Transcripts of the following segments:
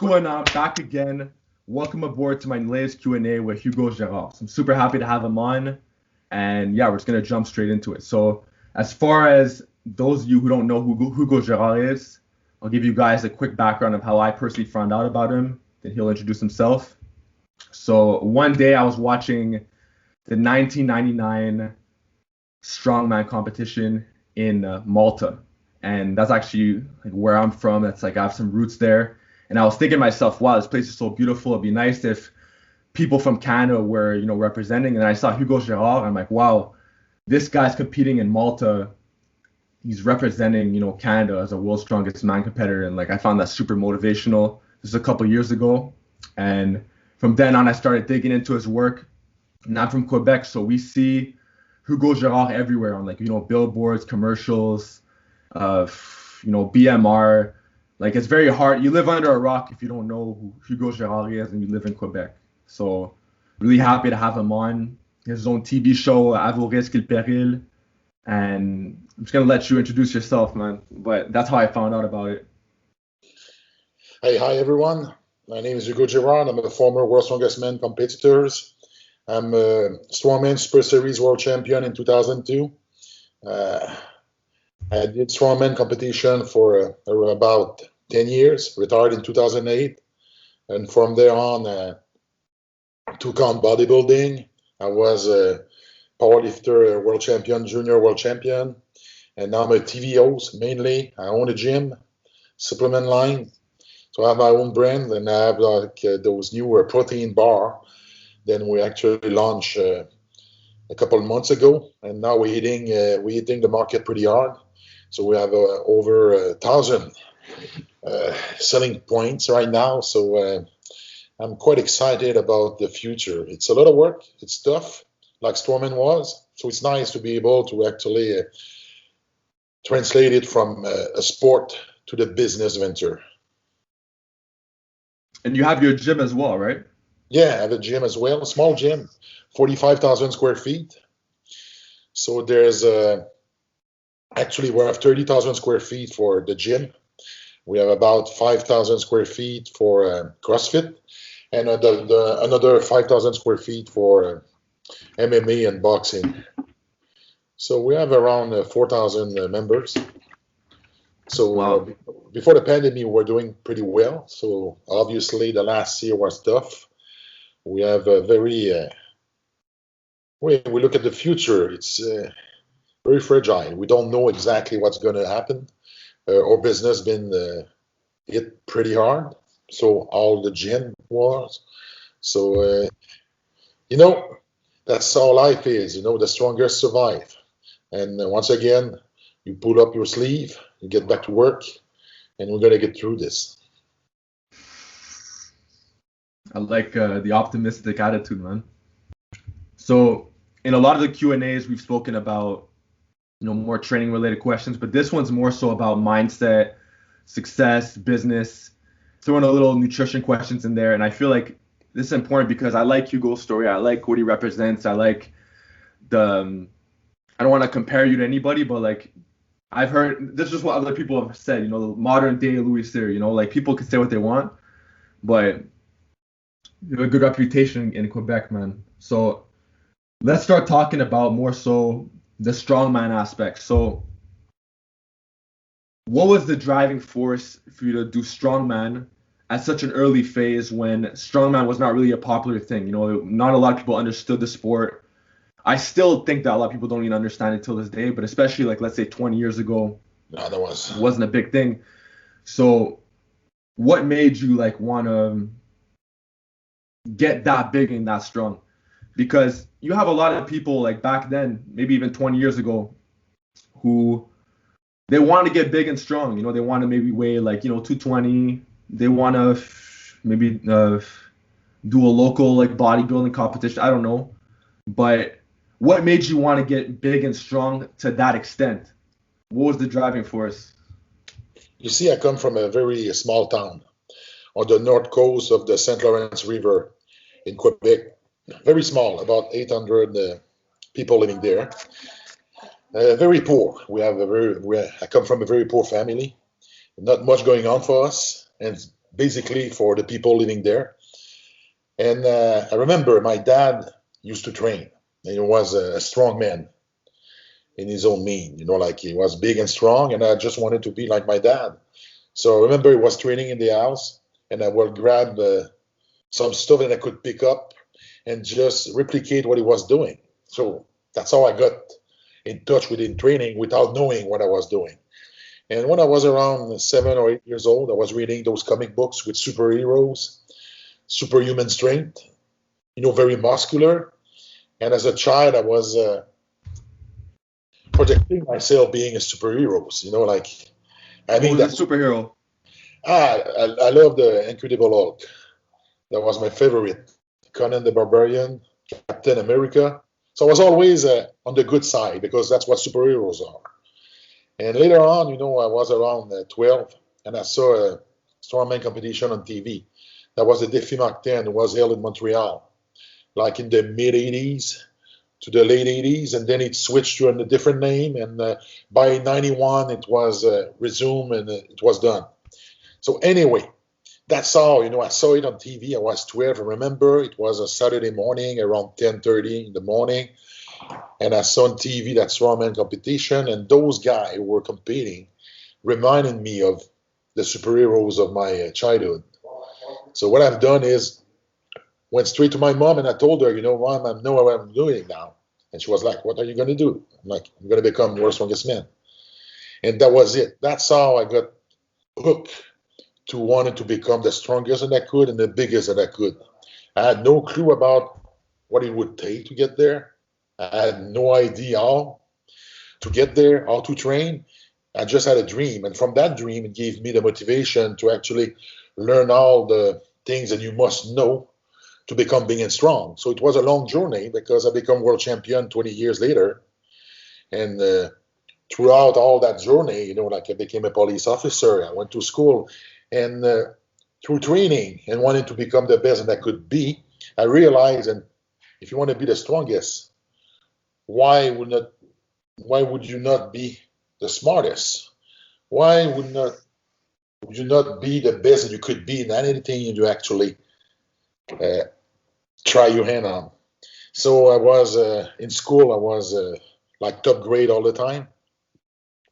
going on? Back again. Welcome aboard to my latest Q&A with Hugo Girard. So I'm super happy to have him on. And yeah, we're just going to jump straight into it. So as far as those of you who don't know who Hugo Girard is, I'll give you guys a quick background of how I personally found out about him. Then he'll introduce himself. So one day I was watching the 1999 Strongman competition in Malta. And that's actually like where I'm from. That's like I have some roots there. And I was thinking to myself, wow, this place is so beautiful. It'd be nice if people from Canada were, representing. And I saw Hugo Girard. I'm like, wow, this guy's competing in Malta. He's representing, Canada as a world's strongest man competitor. And like I found that super motivational. This is a couple years ago. And from then on, I started digging into his work. And I'm from Quebec, so we see Hugo Girard everywhere on billboards, commercials, BMR. Like it's very hard. You live under a rock if you don't know who Hugo Girard is and you live in Quebec. So really happy to have him on. He has his own TV show, À vos risques et périls. And I'm just gonna let you introduce yourself, man. But that's how I found out about it. Hey, hi everyone. My name is Hugo Girard. I'm a former World's Strongest Man competitor. I'm a Strongman Super Series World Champion in 2002. I did Strongman competition for about 10 years, retired in 2008. And from there on, took on bodybuilding. I was a powerlifter, world champion, junior world champion. And now I'm a TV host, mainly. I own a gym, supplement line. So I have my own brand, and I have those new protein bar. Then we actually launched a couple of months ago, and now we're hitting the market pretty hard. So we have over 1,000 selling points right now. So I'm quite excited about the future. It's a lot of work. It's tough, like Strongman was. So it's nice to be able to actually translate it from a sport to the business venture. And you have your gym as well, right? Yeah, I have a gym as well, a small gym, 45,000 square feet. So there's actually we have 30,000 square feet for the gym. We have about 5,000 square feet for CrossFit, and another 5,000 square feet for MMA and boxing. So we have around 4,000 members. So wow. Before the pandemic, we were doing pretty well. So obviously the last year was tough. We have a very, when we look at the future, it's very fragile. We don't know exactly what's going to happen. Our business been hit pretty hard. So all the gym was. So, that's how life is. The strongest survive. And once again, you pull up your sleeve, you get back to work, and we're going to get through this. I like the optimistic attitude, man. So in a lot of the Q&As, we've spoken about, more training related questions, but this one's more so about mindset, success, business, throwing a little nutrition questions in there. And I feel like this is important because I like Hugo's story. I like what he represents. I like I don't want to compare you to anybody, but like I've heard, this is what other people have said, the modern day Louis Cyr, like people can say what they want, but you have a good reputation in Quebec, man. So let's start talking about more so the strongman aspect. So what was the driving force for you to do strongman at such an early phase when strongman was not really a popular thing? Not a lot of people understood the sport. I still think that a lot of people don't even understand it till this day, but especially like, let's say 20 years ago, that wasn't a big thing. So what made you like want to get that big and that strong? Because you have a lot of people like back then, maybe even 20 years ago, who they want to get big and strong. They want to maybe weigh like, 220. They want to maybe do a local like bodybuilding competition. I don't know. But what made you want to get big and strong to that extent? What was the driving force? You see, I come from a very small town on the north coast of the St. Lawrence River in Quebec. Very small, about 800 people living there. Very poor. I come from a very poor family. Not much going on for us. And basically for the people living there. And I remember my dad used to train, and he was a strong man in his own mean, like he was big and strong, and I just wanted to be like my dad. So I remember he was training in the house, and I would grab some stuff that I could pick up and just replicate what he was doing. So that's how I got in touch with him training without knowing what I was doing. And when I was around 7 or 8 years old, I was reading those comic books with superheroes, superhuman strength, very muscular. And as a child, I was projecting myself being a superhero. Like What having was that. the superhero? I love the Incredible Hulk. That was my favorite. Conan the Barbarian, Captain America. So I was always on the good side because that's what superheroes are. And later on, I was around 12 and I saw a strongman competition on TV. That was the Défi Martin. It was held in Montreal, like in the mid 80s to the late 80s. And then it switched to a different name. And by 91, it was resumed and it was done. So anyway, that's all. I saw it on TV. I was 12. I remember it was a Saturday morning around 10:30 in the morning. And I saw on TV that strongman competition. And those guys who were competing reminded me of the superheroes of my childhood. So what I've done is went straight to my mom and I told her, Mom, I know what I'm doing now. And she was like, what are you going to do? I'm like, I'm going to become world's strongest man. And that was it. That's how I got hooked to wanting to become the strongest that I could and the biggest that I could. I had no clue about what it would take to get there. I had no idea how to get there, how to train. I just had a dream. And from that dream, it gave me the motivation to actually learn all the things that you must know to become big and strong. So it was a long journey because I became world champion 20 years later. And throughout all that journey, like I became a police officer, I went to school. And through training and wanting to become the best that I could be, I realized, and if you want to be the strongest, why would you not be the smartest? Why would you not be the best that you could be in anything you actually try your hand on? So I was in school. I was like top grade all the time.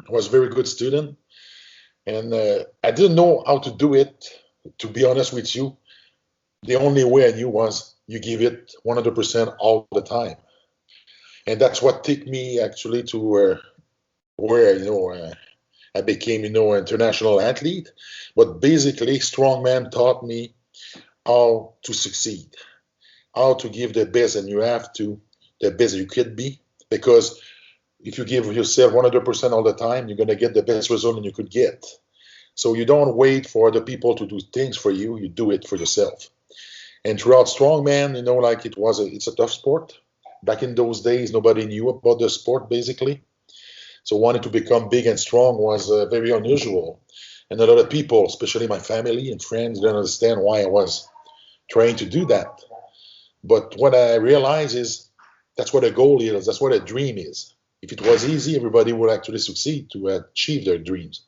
I was a very good student, and I didn't know how to do it. To be honest with you, the only way I knew was you give it 100% all the time, and that's what took me actually to where I became an international athlete. But basically, strongman taught me how to succeed, how to give the best, and you have to the best you could be, because if you give yourself 100% all the time, you're going to get the best result you could get. So you don't wait for other people to do things for you. You do it for yourself. And throughout strongman, like it's a tough sport. Back in those days, nobody knew about the sport, basically. So wanting to become big and strong was very unusual. And a lot of people, especially my family and friends, didn't understand why I was trying to do that. But what I realized is that's what a goal is. That's what a dream is. If it was easy, everybody would actually succeed to achieve their dreams.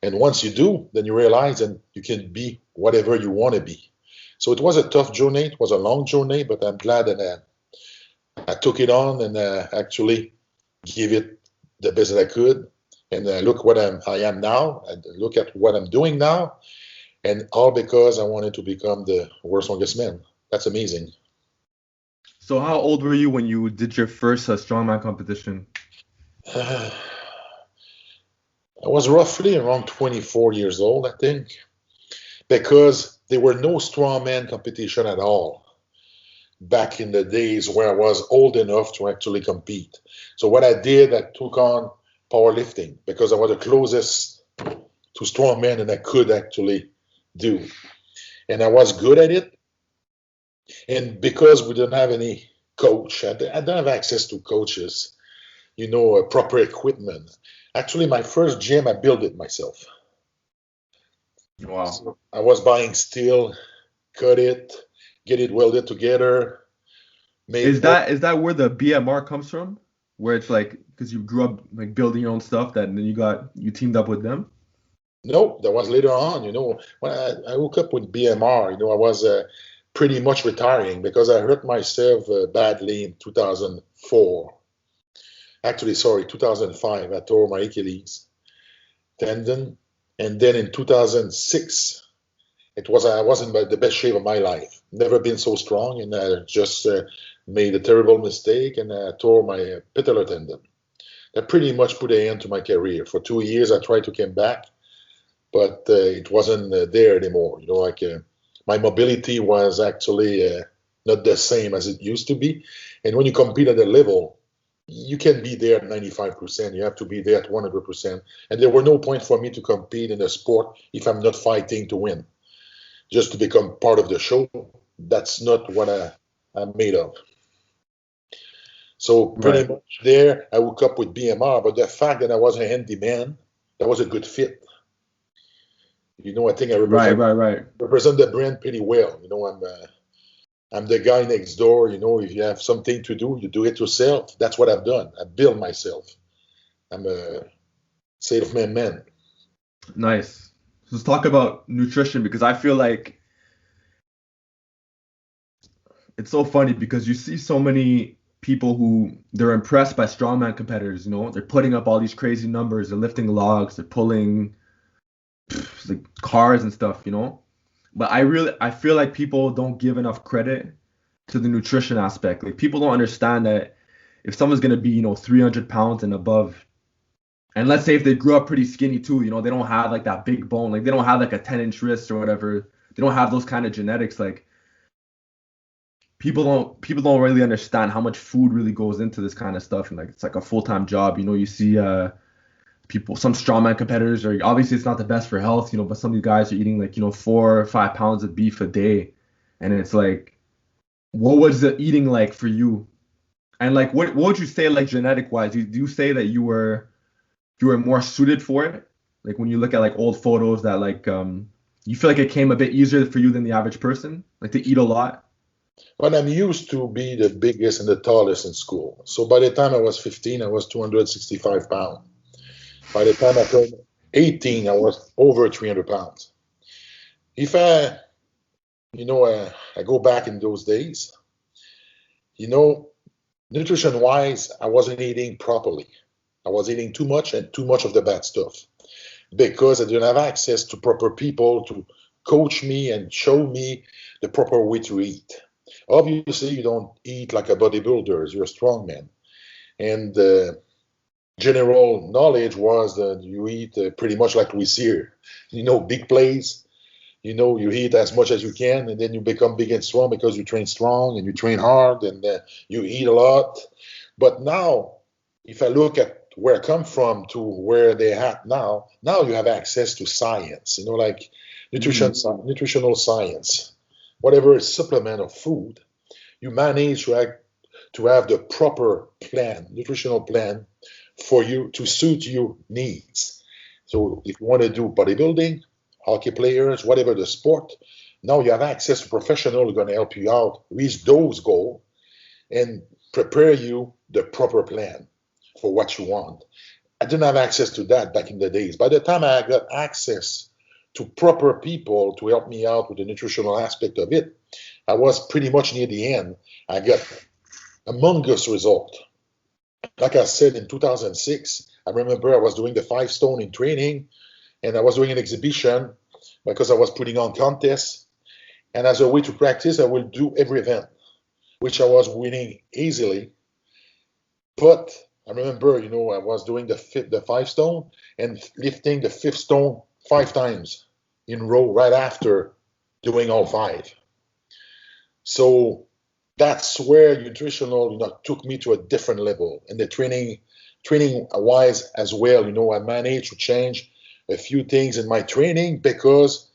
And once you do, then you realize that you can be whatever you want to be. So it was a tough journey. It was a long journey, but I'm glad that I took it on and actually give it the best that I could. And look what I am now. And look at what I'm doing now. And all because I wanted to become the world's strongest man. That's amazing. So how old were you when you did your first strongman competition? I was roughly around 24 years old, I think, because there were no strongman competition at all back in the days where I was old enough to actually compete. So what I did, I took on powerlifting because I was the closest to strongman that I could actually do. And I was good at it. And because we didn't have any coach, I don't have access to coaches, proper equipment. Actually, my first gym, I built it myself. Wow. So I was buying steel, cut it, get it welded together. Is that where the BMR comes from? Where it's like because you grew up like building your own stuff that and then you teamed up with them? No, that was later on. When I woke up with BMR, I was pretty much retiring because I hurt myself badly in 2004. Actually, sorry, 2005. I tore my Achilles tendon, and then in 2006, I was in the best shape of my life. Never been so strong, and I just made a terrible mistake, and I tore my patellar tendon. That pretty much put an end to my career. For 2 years, I tried to come back, but it wasn't there anymore. My mobility was actually not the same as it used to be. And when you compete at a level, you can be there at 95%. You have to be there at 100%. And there were no point for me to compete in a sport if I'm not fighting to win. Just to become part of the show, that's not what I'm made of. So pretty Right. much there, I woke up with BMR, but the fact that I was a handyman, that was a good fit. I think I Right. Right. Right. represent the brand pretty well. I'm the guy next door. If you have something to do, you do it yourself. That's what I've done. I build myself. I'm a self-made man. Nice. So let's talk about nutrition because I feel like it's so funny because you see so many people who they're impressed by strongman competitors, they're putting up all these crazy numbers, they're lifting logs, they're pulling like cars and stuff. But I feel like people don't give enough credit to the nutrition aspect. Like people don't understand that if someone's gonna be, 300 pounds and above, and let's say if they grew up pretty skinny too, they don't have like that big bone, like they don't have like a 10-inch wrist or whatever, they don't have those kind of genetics, like people don't really understand how much food really goes into this kind of stuff, and like it's like a full-time job. You see people, some strongman competitors are obviously it's not the best for health, but some of these guys are eating like 4 or 5 pounds of beef a day, and it's like, what was the eating like for you? And like what would you say, like genetic wise, do you say that you were more suited for it, like when you look at like old photos that like you feel like it came a bit easier for you than the average person, like to eat a lot? But I'm used to be the biggest and the tallest in school. So by the time I was 15, I was 265 pounds. By the time I turned 18, I was over 300 pounds. If I go back in those days, you know, nutrition wise, I wasn't eating properly. I was eating too much and too much of the bad stuff because I didn't have access to proper people to coach me and show me the proper way to eat. Obviously, you don't eat like a bodybuilder, you're a strongman. And general knowledge was that you eat pretty much like we see here. Big plays, you eat as much as you can, and then you become big and strong because you train strong and you train hard and you eat a lot. But now, if I look at where I come from to where they're at now you have access to science, like Mm, nutritional science, whatever is supplement of food, you manage to have the proper plan, nutritional plan for you to suit your needs. So if you want to do bodybuilding, hockey players, whatever the sport, now you have access to professionals who are going to help you out reach those goals and prepare you the proper plan for what you want. I didn't have access to that back in the days. By the time I got access to proper people to help me out with the nutritional aspect of it, I was pretty much near the end. I got a humongous result. Like I said, in 2006, I remember I was doing the 5 stone in training and I was doing an exhibition because I was putting on contests. And as a way to practice, I will do every event, which I was winning easily. But I remember, I was doing the 5 stone and lifting the 5th stone 5 times in a row right after doing all 5. So that's where nutritional, took me to a different level. And the training wise as well, I managed to change a few things in my training because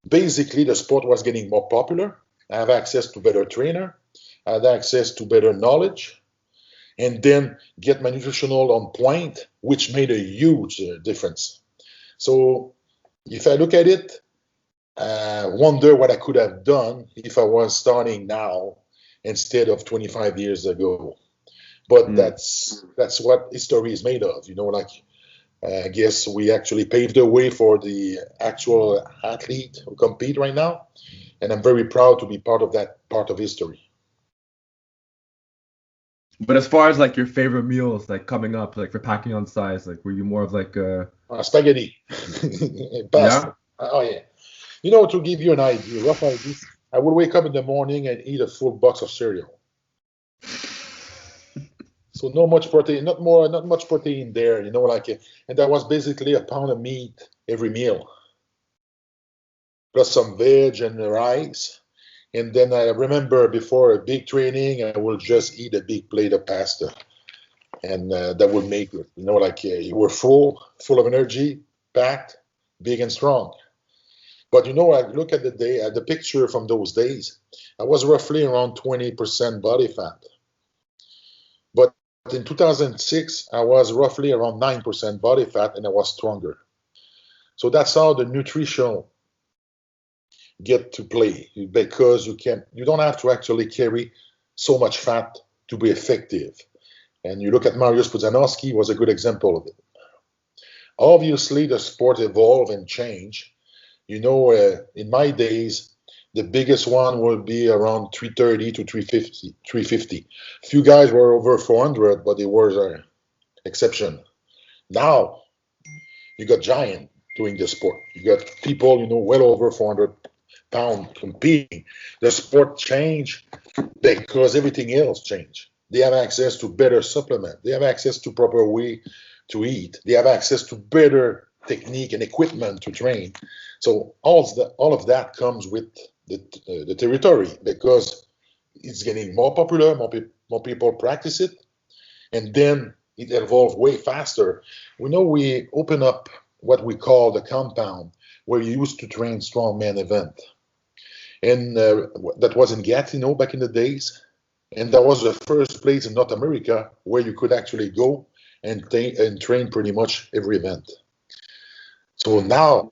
basically the sport was getting more popular. I have access to better trainer. I had access to better knowledge and then get my nutritional on point, which made a huge difference. So if I look at it, wonder what I could have done if I was starting now instead of 25 years ago. But mm. that's what history is made of. Like I guess we actually paved the way for the actual athlete who compete right now, and I'm very proud to be part of that part of history. But as far as like your favorite meals, like coming up, like for packing on size, like were you more of like Spaghetti, yeah? pasta. Oh yeah. You know, to give you an idea, rough idea, I would wake up in the morning and eat a full box of cereal. So no much protein, not much protein there. You know, like, and that was basically a pound of meat every meal, plus some veg and rice. And then I remember before a big training, I will just eat a big plate of pasta, and that would make it. You know, like you were full of energy, packed, big and strong. But you know, I look at the picture from those days. I was roughly around 20% body fat. But in 2006, I was roughly around 9% body fat, and I was stronger. So that's how the nutrition get to play, because you don't have to actually carry so much fat to be effective. And you look at Mariusz Pudzianowski, was a good example of it. Obviously, the sport evolved and changed. You know, in my days, the biggest one would be around 330 to 350. 350. Few guys were over 400, but they were an exception. Now, you got giant doing the sport. You got people, you know, well over 400 pounds competing. The sport changed because everything else changed. They have access to better supplement. They have access to proper way to eat. They have access to better technique and equipment to train. So all of that comes with the territory, because it's getting more popular, more people practice it, and then it evolved way faster. We know we open up what we call the compound, where you used to train strongman event. And that was in Gatineau back in the days. And that was the first place in North America where you could actually go and train pretty much every event. So now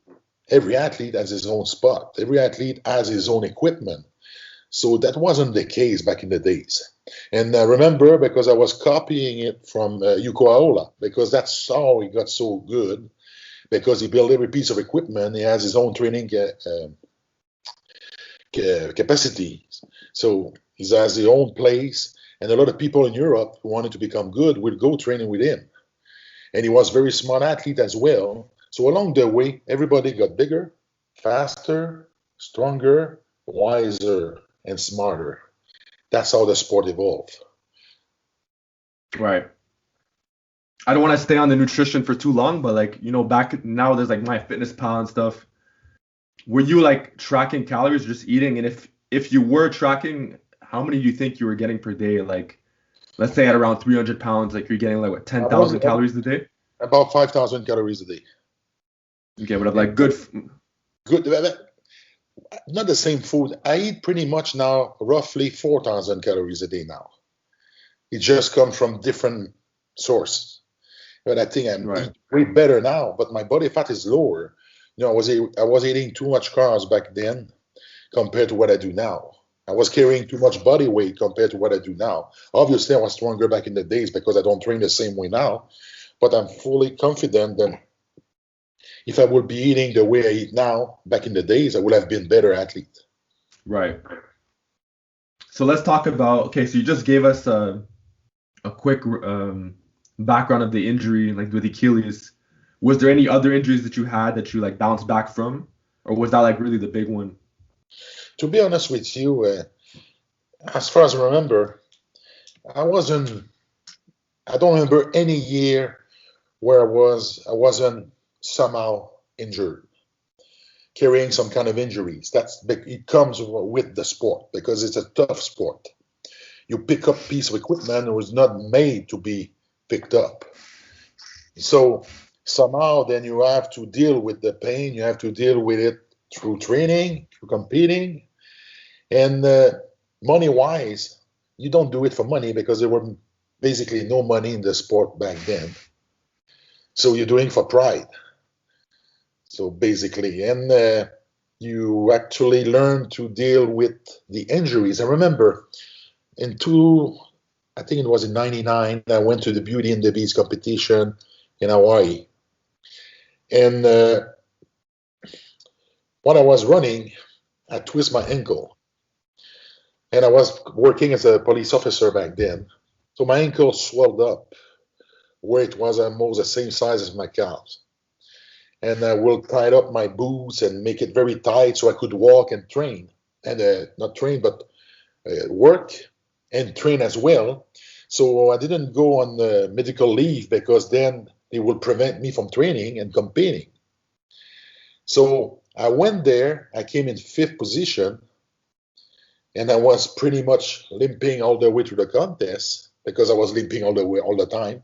every athlete has his own spot. Every athlete has his own equipment. So that wasn't the case back in the days. And I remember, because I was copying it from Yuko Aola, because that's how he got so good, because he built every piece of equipment. He has his own training capacity. So he has his own place. And a lot of people in Europe who wanted to become good would go training with him. And he was a very smart athlete as well. So along the way, everybody got bigger, faster, stronger, wiser, and smarter. That's how the sport evolved. Right. I don't want to stay on the nutrition for too long, but like, you know, back now there's like MyFitnessPal and stuff. Were you like tracking calories, or just eating? And if you were tracking, how many do you think you were getting per day? Like, let's say at around 300 pounds, like you're getting like what, 10,000 calories a day? About 5,000 calories a day. Okay, but like good. Not the same food. I eat pretty much now roughly 4,000 calories a day now. It just comes from different sources. But I think I'm eating way better now, but my body fat is lower. You know, I was eating too much carbs back then compared to what I do now. I was carrying too much body weight compared to what I do now. Obviously, I was stronger back in the days because I don't train the same way now. But I'm fully confident that if I would be eating the way I eat now, back in the days, I would have been better athlete. Right. So let's talk about, okay, so you just gave us a quick background of the injury, like with Achilles. Was there any other injuries that you had that you like bounced back from? Or was that like really the big one? To be honest with you, as far as I remember, I don't remember any year where I wasn't somehow injured, carrying some kind of injuries. It comes with the sport, because it's a tough sport. You pick up a piece of equipment that was not made to be picked up. So somehow then you have to deal with the pain. You have to deal with it through training, through competing. And money-wise, you don't do it for money, because there were basically no money in the sport back then. So you're doing for pride. So basically, and you actually learn to deal with the injuries. I remember I think it was in '99, I went to the Beauty and the Beast competition in Hawaii. And when I was running, I twist my ankle. And I was working as a police officer back then. So my ankle swelled up where it was almost the same size as my calves. And I will tie up my boots and make it very tight so I could walk and train. And not train, but work and train as well. So I didn't go on medical leave because then it would prevent me from training and competing. So I went there. I came in 5th position, and I was pretty much limping all the way through the contest because I was limping all the way all the time.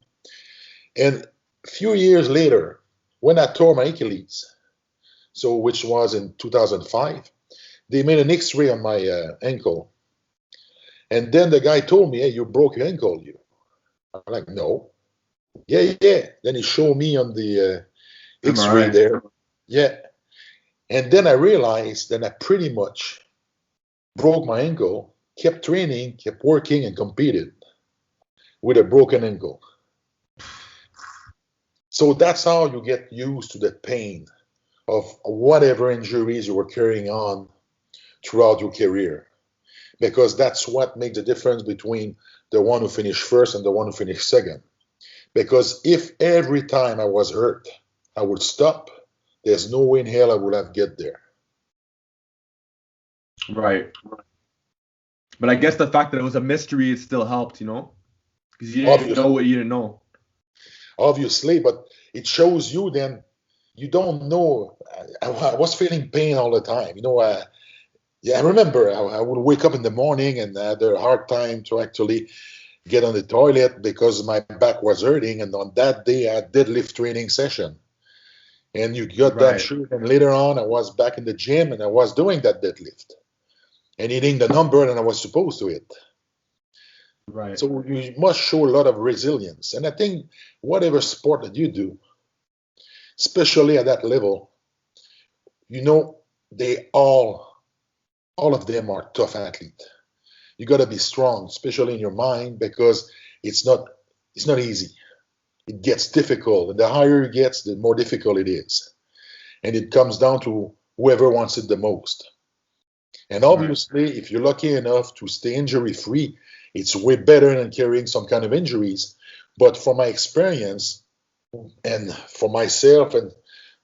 And a few years later, when I tore my Achilles, so which was in 2005, they made an X-ray on my ankle. And then the guy told me, "Hey, you broke your ankle, you." I'm like, "No." Yeah, yeah. Then he showed me on the X-ray there. Yeah. And then I realized that I pretty much broke my ankle, kept training, kept working, and competed with a broken ankle. So that's how you get used to the pain of whatever injuries you were carrying on throughout your career. Because that's what makes the difference between the one who finished first and the one who finished second. Because if every time I was hurt, I would stop, there's no way in hell I would have get there. Right. But I guess the fact that it was a mystery, it still helped, you know? Because you didn't know what you didn't know. Obviously, but it shows you then you don't know. I was feeling pain all the time. You know, I remember I would wake up in the morning and I had a hard time to actually get on the toilet because my back was hurting. And on that day, I had deadlift training session. And you got that sure. And later on, I was back in the gym and I was doing that deadlift and hitting the number that I was supposed to hit. Right. So you must show a lot of resilience. And I think whatever sport that you do, especially at that level, you know, they all of them are tough athletes. You got to be strong, especially in your mind, because it's not easy. It gets difficult. And the higher it gets, the more difficult it is. And it comes down to whoever wants it the most. And obviously, if you're lucky enough to stay injury-free, it's way better than carrying some kind of injuries. But from my experience, and for myself and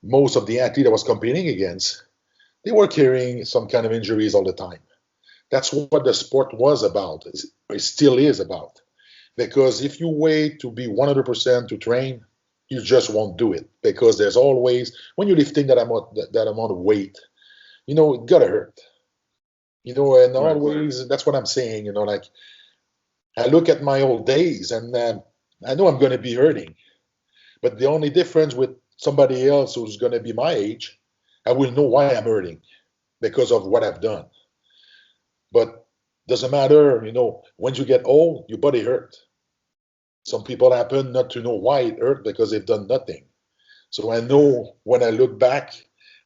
most of the athletes I was competing against, they were carrying some kind of injuries all the time. That's what the sport was about. It still is about. Because if you wait to be 100% to train, you just won't do it. Because there's always, when you're lifting that amount of weight, you know, it gotta hurt. You know, and always, that's what I'm saying, you know, like, I look at my old days and I know I'm going to be hurting. But the only difference with somebody else who's going to be my age, I will know why I'm hurting because of what I've done. But doesn't matter, you know, when you get old, your body hurt. Some people happen not to know why it hurt because they've done nothing. So I know when I look back,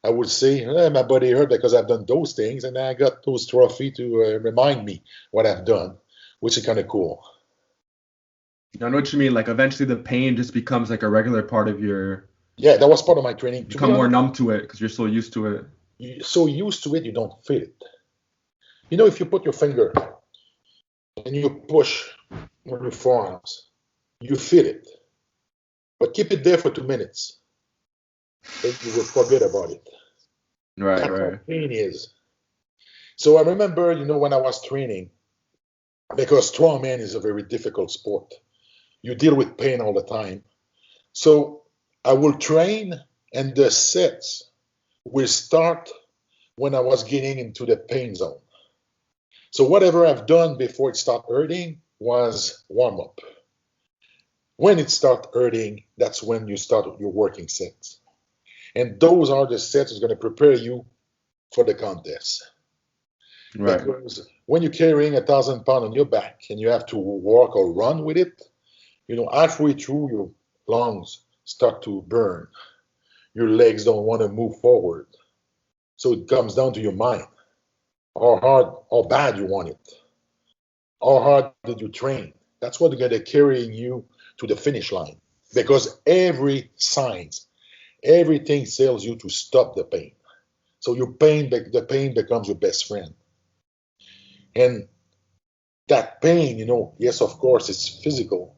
I would say, my body hurt because I've done those things, and I got those trophies to remind me what I've done, which is kind of cool. I know what you mean. Like, eventually the pain just becomes like a regular part of your... Yeah, that was part of my training. You become more numb to it because you're so used to it. You're so used to it, you don't feel it. You know, if you put your finger and you push on your forearms, you feel it. But keep it there for 2 minutes. Then you will forget about it. That's how pain is. So I remember, you know, when I was training, because strongman is a very difficult sport. You deal with pain all the time. So I will train, and the sets will start when I was getting into the pain zone. So whatever I've done before it started hurting was warm-up. When it starts hurting, that's when you start your working sets. And those are the sets that's going to prepare you for the contest. Right. Because when you're carrying 1,000 pounds on your back and you have to walk or run with it, you know, halfway through your lungs start to burn. Your legs don't want to move forward. So it comes down to your mind. How hard, how bad you want it. How hard did you train? That's what's going to carry you to the finish line. Because every signs, everything tells you to stop the pain. So the pain becomes your best friend. And that pain, yes, of course, it's physical,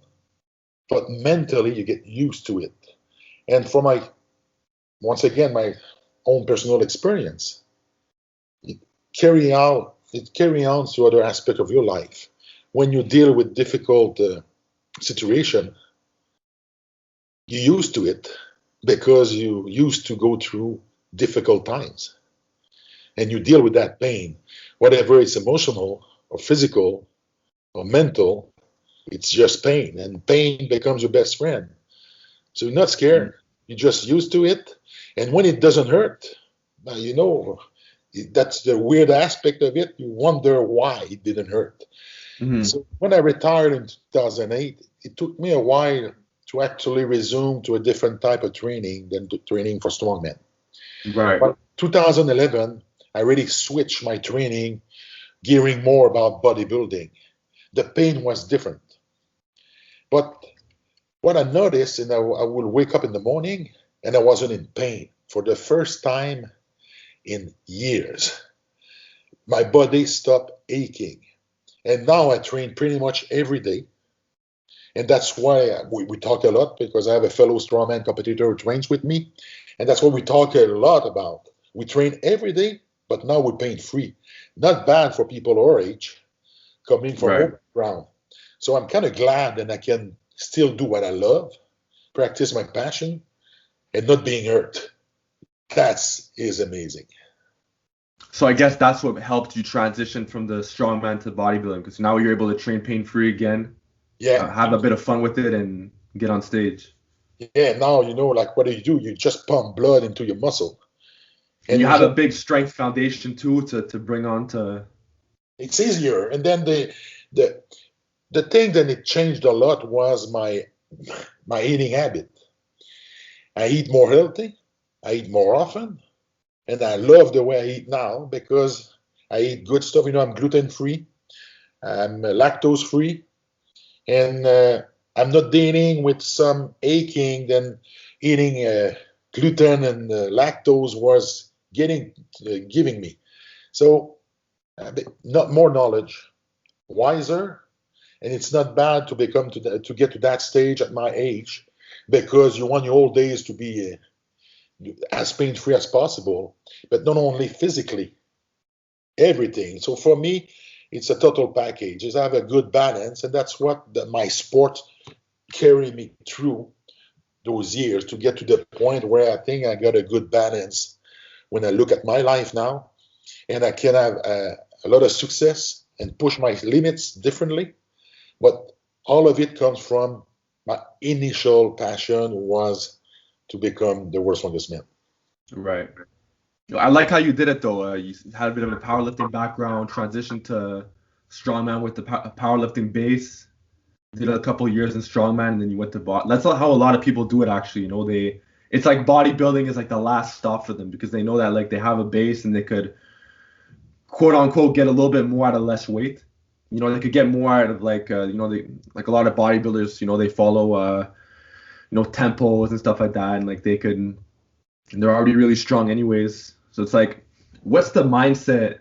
but mentally you get used to it. And for once again, my own personal experience, it carry on to other aspects of your life. When you deal with difficult situation, you're used to it because you used to go through difficult times. And you deal with that pain, whatever it's emotional or physical or mental, it's just pain. And pain becomes your best friend. So you're not scared. You're just used to it. And when it doesn't hurt, now that's the weird aspect of it. You wonder why it didn't hurt. Mm-hmm. So when I retired in 2008, it took me a while to actually resume to a different type of training than training for strongmen. Right. But 2011, I really switched my training, gearing more about bodybuilding. The pain was different. But what I noticed, and I will wake up in the morning and I wasn't in pain for the first time in years. My body stopped aching. And now I train pretty much every day. And that's why we talk a lot, because I have a fellow strongman competitor who trains with me. And that's what we talk a lot about. We train every day, but now we're pain free. Not bad for people our age, coming from Right. our background. So I'm kind of glad that I can still do what I love, practice my passion, and not being hurt. That is amazing. So I guess that's what helped you transition from the strongman to bodybuilding, because now you're able to train pain-free again, Yeah. have a bit of fun with it, and get on stage. Yeah, now, like what do? You just pump blood into your muscle. And you have a big strength foundation too to bring on to. It's easier. And then the thing that it changed a lot was my eating habit. I eat more healthy, I eat more often, and I love the way I eat now because I eat good stuff. I'm gluten free, I'm lactose free, and I'm not dealing with some aching than eating gluten and lactose was giving me. So not more knowledge, wiser, and it's not bad to get to that stage at my age, because you want your old days to be as pain free as possible, but not only physically, everything. So for me, it's a total package. Is I have a good balance, and that's what my sport carried me through those years to get to the point where I think I got a good balance when I look at my life now, and I can have a lot of success and push my limits differently. But all of it comes from my initial passion was to become the world's strongest man. Right. I like how you did it though. You had a bit of a powerlifting background, transitioned to strongman with the powerlifting base. Did a couple years in strongman, and then you went to That's not how a lot of people do it actually. It's like bodybuilding is like the last stop for them, because they know that like they have a base and they could quote unquote get a little bit more out of less weight. They could get more out of like they like a lot of bodybuilders. They follow tempos and stuff like that, and like and they're already really strong anyways. So it's like, what's the mindset?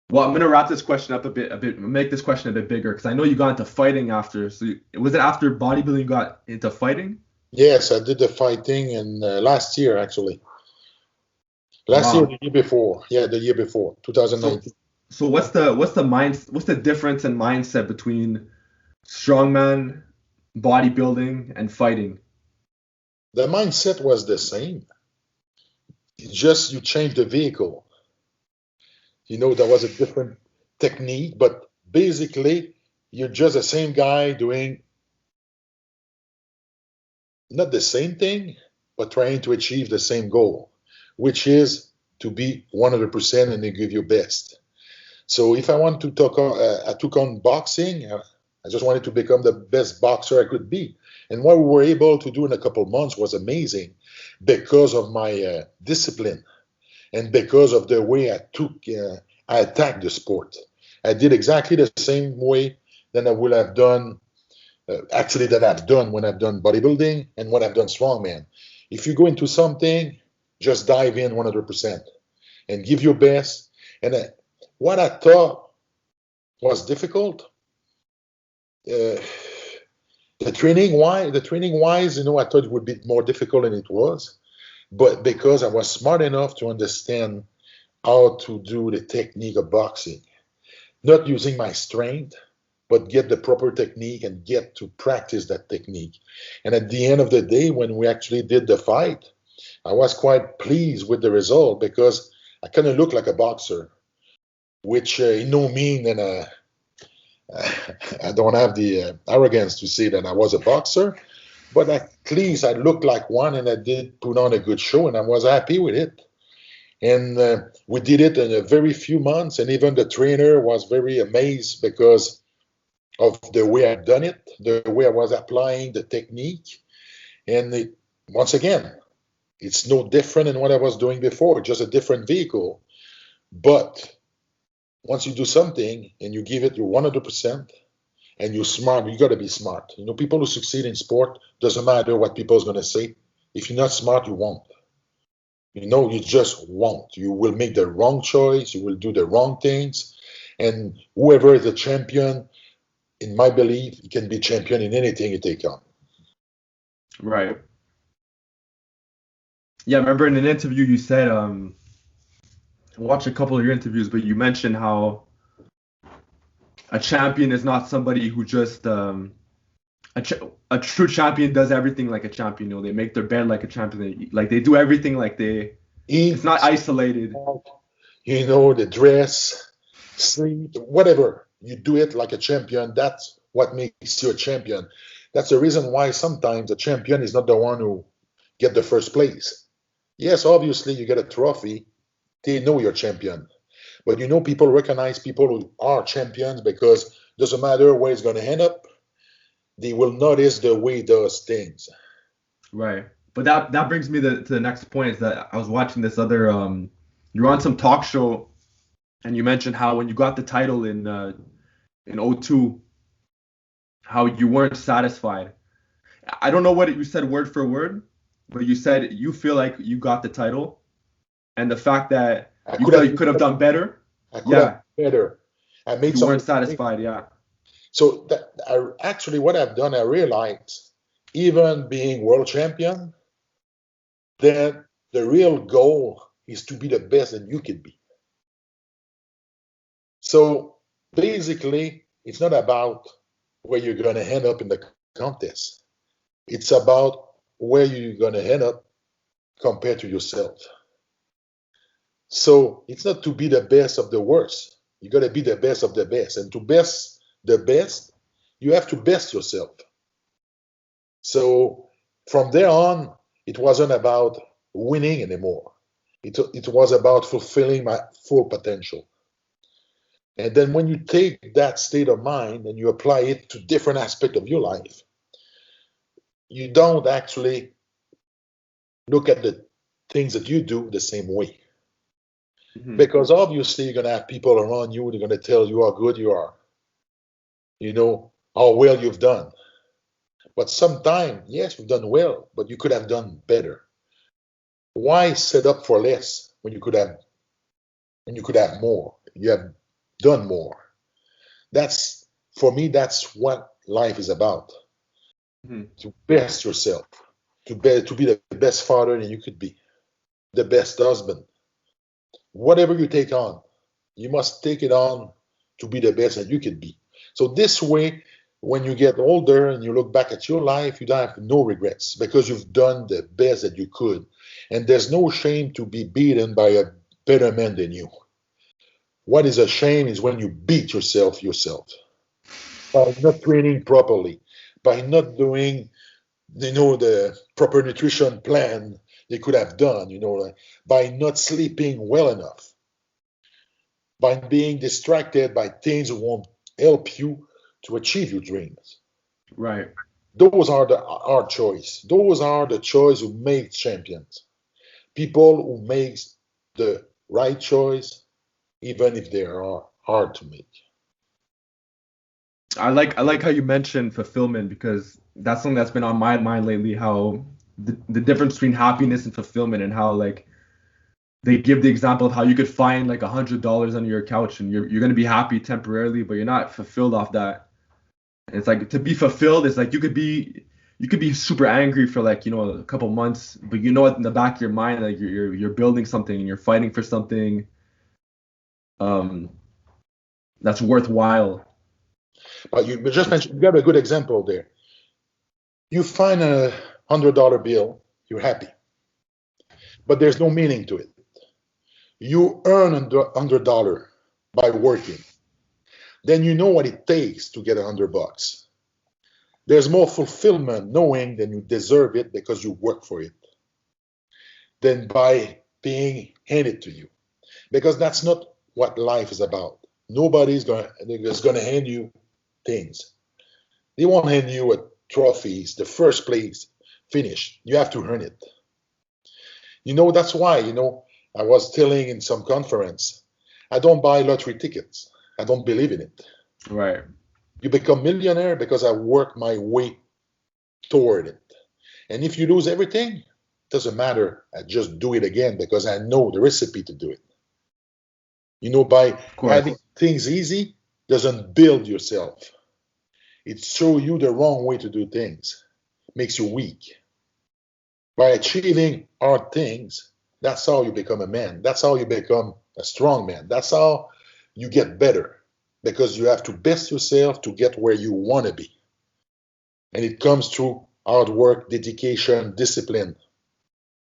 Well, I'm gonna wrap this question up a bit, make this question a bit bigger, because I know you got into fighting after. So was it after bodybuilding you got into fighting? Yes, I did the fighting in last year actually. Last year, the year before. Yeah, the year before, 2019. So what's the difference in mindset between strongman, bodybuilding, and fighting? The mindset was the same. It's just you change the vehicle. There was a different technique, but basically you're just the same guy doing not the same thing, but trying to achieve the same goal, which is to be 100% and to give your best. So if I want to I took on boxing. I just wanted to become the best boxer I could be. And what we were able to do in a couple of months was amazing, because of my discipline and because of the way I attacked the sport. I did exactly the same way that I would have done, that I've done when I've done bodybuilding and when I've done strongman. If you go into something, just dive in 100% and give your best. And what I thought was difficult, uh, the training wise, I thought it would be more difficult than it was, but because I was smart enough to understand how to do the technique of boxing, not using my strength, but get the proper technique and get to practice that technique. And at the end of the day, when we actually did the fight, I was quite pleased with the result because I kind of looked like a boxer, which in no mean, and I don't have the arrogance to say that I was a boxer, but at least I looked like one and I did put on a good show and I was happy with it. And we did it in a very few months, and even the trainer was very amazed because of the way I'd done it, the way I was applying the technique. And once again, it's no different than what I was doing before, just a different vehicle. But once you do something and you give it your 100% and you're smart, you got to be smart. People who succeed in sport, doesn't matter what people's going to say. If you're not smart, you won't. You just won't. You will make the wrong choice. You will do the wrong things. And whoever is a champion, in my belief, you can be champion in anything you take on. Right. Yeah, I remember in an interview you said, I watched a couple of your interviews, but you mentioned how a champion is not somebody who just a true champion does everything like a champion. They make their bed like a champion. Like they do everything like it's not isolated. The dress, sleep, whatever. You do it like a champion. That's what makes you a champion. That's the reason why sometimes a champion is not the one who get the first place. Yes, obviously you get a trophy. They know you're champion. But people recognize people who are champions because it doesn't matter where it's going to end up. They will notice the way he does things. Right. But that brings me to the next point is that I was watching this other you're on some talk show and you mentioned how when you got the title in 2002, how you weren't satisfied. I don't know what you said word for word, but you said you feel like you got the title and the fact that you could have done better. I could have better. I made you weren't satisfied, yeah. So actually what I've done, I realized, even being world champion, that the real goal is to be the best that you can be. So basically, it's not about where you're going to end up in the contest. It's about where you're going to end up compared to yourself. So it's not to be the best of the worst. You got to be the best of the best. And to best the best, you have to best yourself. So from there on, it wasn't about winning anymore. It was about fulfilling my full potential. And then when you take that state of mind and you apply it to different aspects of your life, you don't actually look at the things that you do the same way. Mm-hmm. Because obviously you're going to have people around you, they're going to tell you how good you are, how well you've done. But sometimes, yes, you've done well, but you could have done better. Why set up for less when you could have more? You have done more. For me, that's what life is about. Mm-hmm. To best yourself, to be the best father that you could be, the best husband. Whatever you take on, you must take it on to be the best that you could be. So this way, when you get older and you look back at your life, you don't have no regrets because you've done the best that you could. And there's no shame to be beaten by a better man than you. What is a shame is when you beat yourself by not training properly, by not doing, the proper nutrition plan they could have done, by not sleeping well enough, by being distracted by things that won't help you to achieve your dreams. Right. Those are our choice. Those are the choice who make champions. People who make the right choice, even if they are hard to make. I like how you mentioned fulfillment because that's something that's been on my mind lately. How the difference between happiness and fulfillment, and how like they give the example of how you could find like $100 under your couch and you're gonna be happy temporarily, but you're not fulfilled off that. And it's like to be fulfilled is like you could be super angry for like a couple months, but you know what in the back of your mind like you're building something and you're fighting for something um that's worthwhile. But you just mentioned, you have a good example there. You find $100 bill, you're happy, but there's no meaning to it. You earn $100 by working. Then you know what it takes to get $100. There's more fulfillment knowing that you deserve it because you work for it than by being handed to you. Because that's not what life is about. Nobody's going to hand you things. They won't hand you a trophies, the first place finish. You have to earn it. That's why, I was telling in some conference, I don't buy lottery tickets. I don't believe in it. Right. You become millionaire because I work my way toward it. And if you lose everything, it doesn't matter. I just do it again because I know the recipe to do it. By having things easy doesn't build yourself. It shows you the wrong way to do things. Makes you weak. By achieving hard things, that's how you become a man. That's how you become a strong man. That's how you get better. Because you have to best yourself to get where you want to be. And it comes through hard work, dedication, discipline.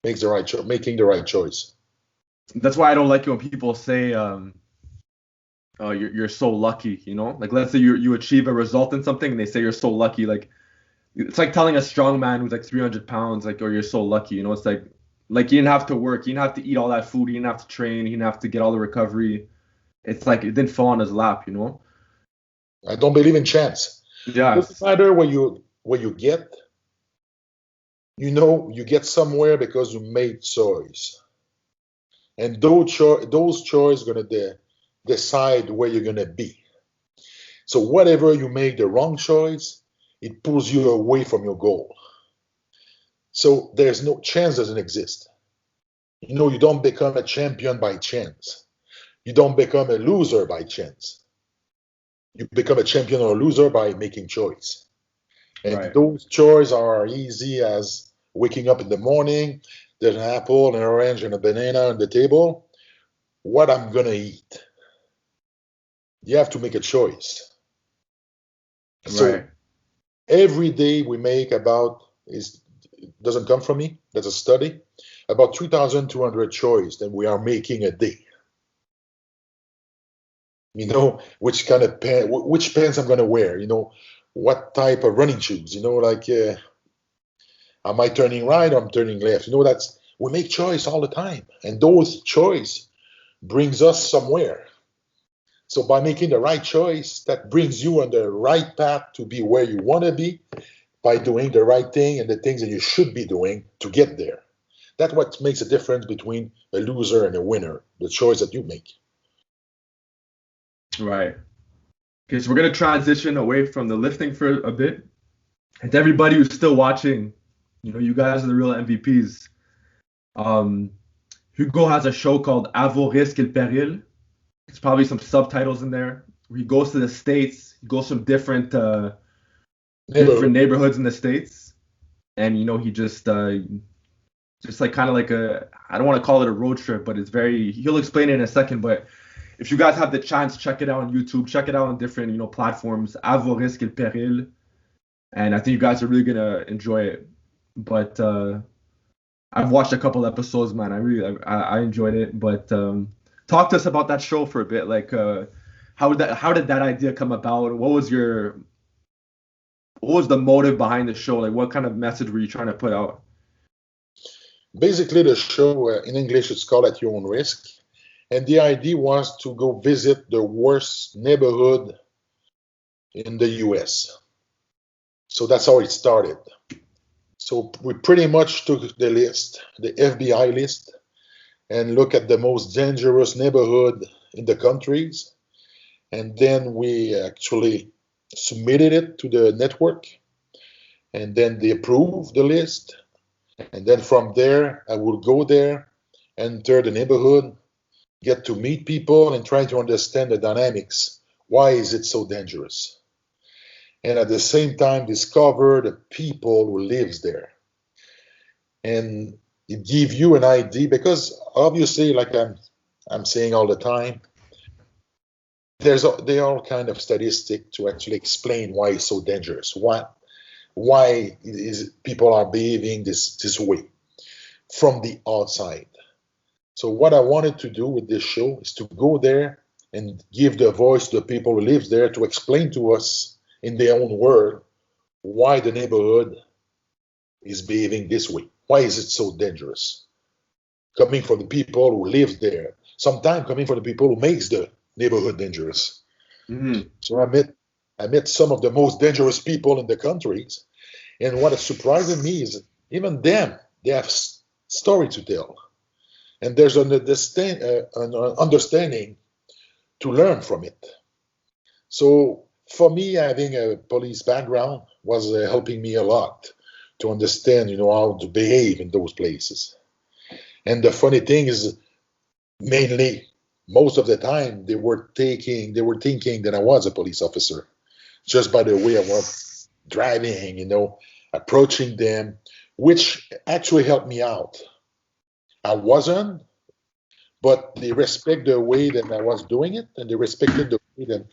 Making the right choice. That's why I don't like it when people say you're so lucky, like let's say you achieve a result in something and they say you're so lucky. Like it's like telling a strong man who's like 300 pounds like, oh, you're so lucky. It's like you didn't have to work, you didn't have to eat all that food, you didn't have to train, you didn't have to get all the recovery. It's like it didn't fall on his lap. I don't believe in chance. Yeah. It doesn't matter where you get. You get somewhere because you made choice. And those choices are going to decide where you're going to be. So whatever you make the wrong choice, it pulls you away from your goal. So there's no chance doesn't exist. You don't become a champion by chance. You don't become a loser by chance. You become a champion or a loser by making choice. And right. Those choices are easy as waking up in the morning, there's an apple, an orange, and a banana on the table. What I'm going to eat. You have to make a choice. So every day we make doesn't come from me, that's a study, about 3,200 choices that we are making a day. Which kind of which pants I'm going to wear, what type of running shoes, am I turning right or I'm turning left? We make choice all the time. And those choice brings us somewhere. So by making the right choice, that brings you on the right path to be where you want to be by doing the right thing and the things that you should be doing to get there. That's what makes a difference between a loser and a winner, the choice that you make. Right. Okay, so we're going to transition away from the lifting for a bit. And to everybody who's still watching, you guys are the real MVPs. Hugo has a show called À vos risques et périls. There's probably some subtitles in there. Where he goes to the States. He goes from different neighborhoods in the States. And, he just like kind of like I don't want to call it a road trip, but he'll explain it in a second. But if you guys have the chance, check it out on YouTube. Check it out on different, platforms. À vos risques et périls. And I think you guys are really going to enjoy it. But I've watched a couple episodes, man. I enjoyed it. But talk to us about that show for a bit. Like, how did that idea come about? What was the motive behind the show? Like, what kind of message were you trying to put out? Basically, the show in English it's called At Your Own Risk, and the idea was to go visit the worst neighborhood in the U.S. So that's how it started. So we pretty much took the list, the FBI list, and look at the most dangerous neighborhood in the countries. And then we actually submitted it to the network. And then they approved the list. And then from there, I would go there, enter the neighborhood, get to meet people and try to understand the dynamics. Why is it so dangerous? And at the same time, discover the people who lives there. And it gives you an idea because obviously, like I'm saying all the time, there are kind of statistics to actually explain why it's so dangerous. Why is people are behaving this way from the outside. So what I wanted to do with this show is to go there and give the voice to the people who live there to explain to us in their own word why the neighborhood is behaving this way. Why is it so dangerous? Coming from the people who live there. Sometimes coming from the people who makes the neighborhood dangerous. Mm-hmm. So I met some of the most dangerous people in the countries. And what is surprising me is even them, they have story to tell. And there's an understanding to learn from it. So for me, having a police background was helping me a lot to understand, how to behave in those places. And the funny thing is, mainly, most of the time, they were thinking that I was a police officer, just by the way I was driving, approaching them, which actually helped me out. I wasn't, but they respect the way that I was doing it, and they respected the way that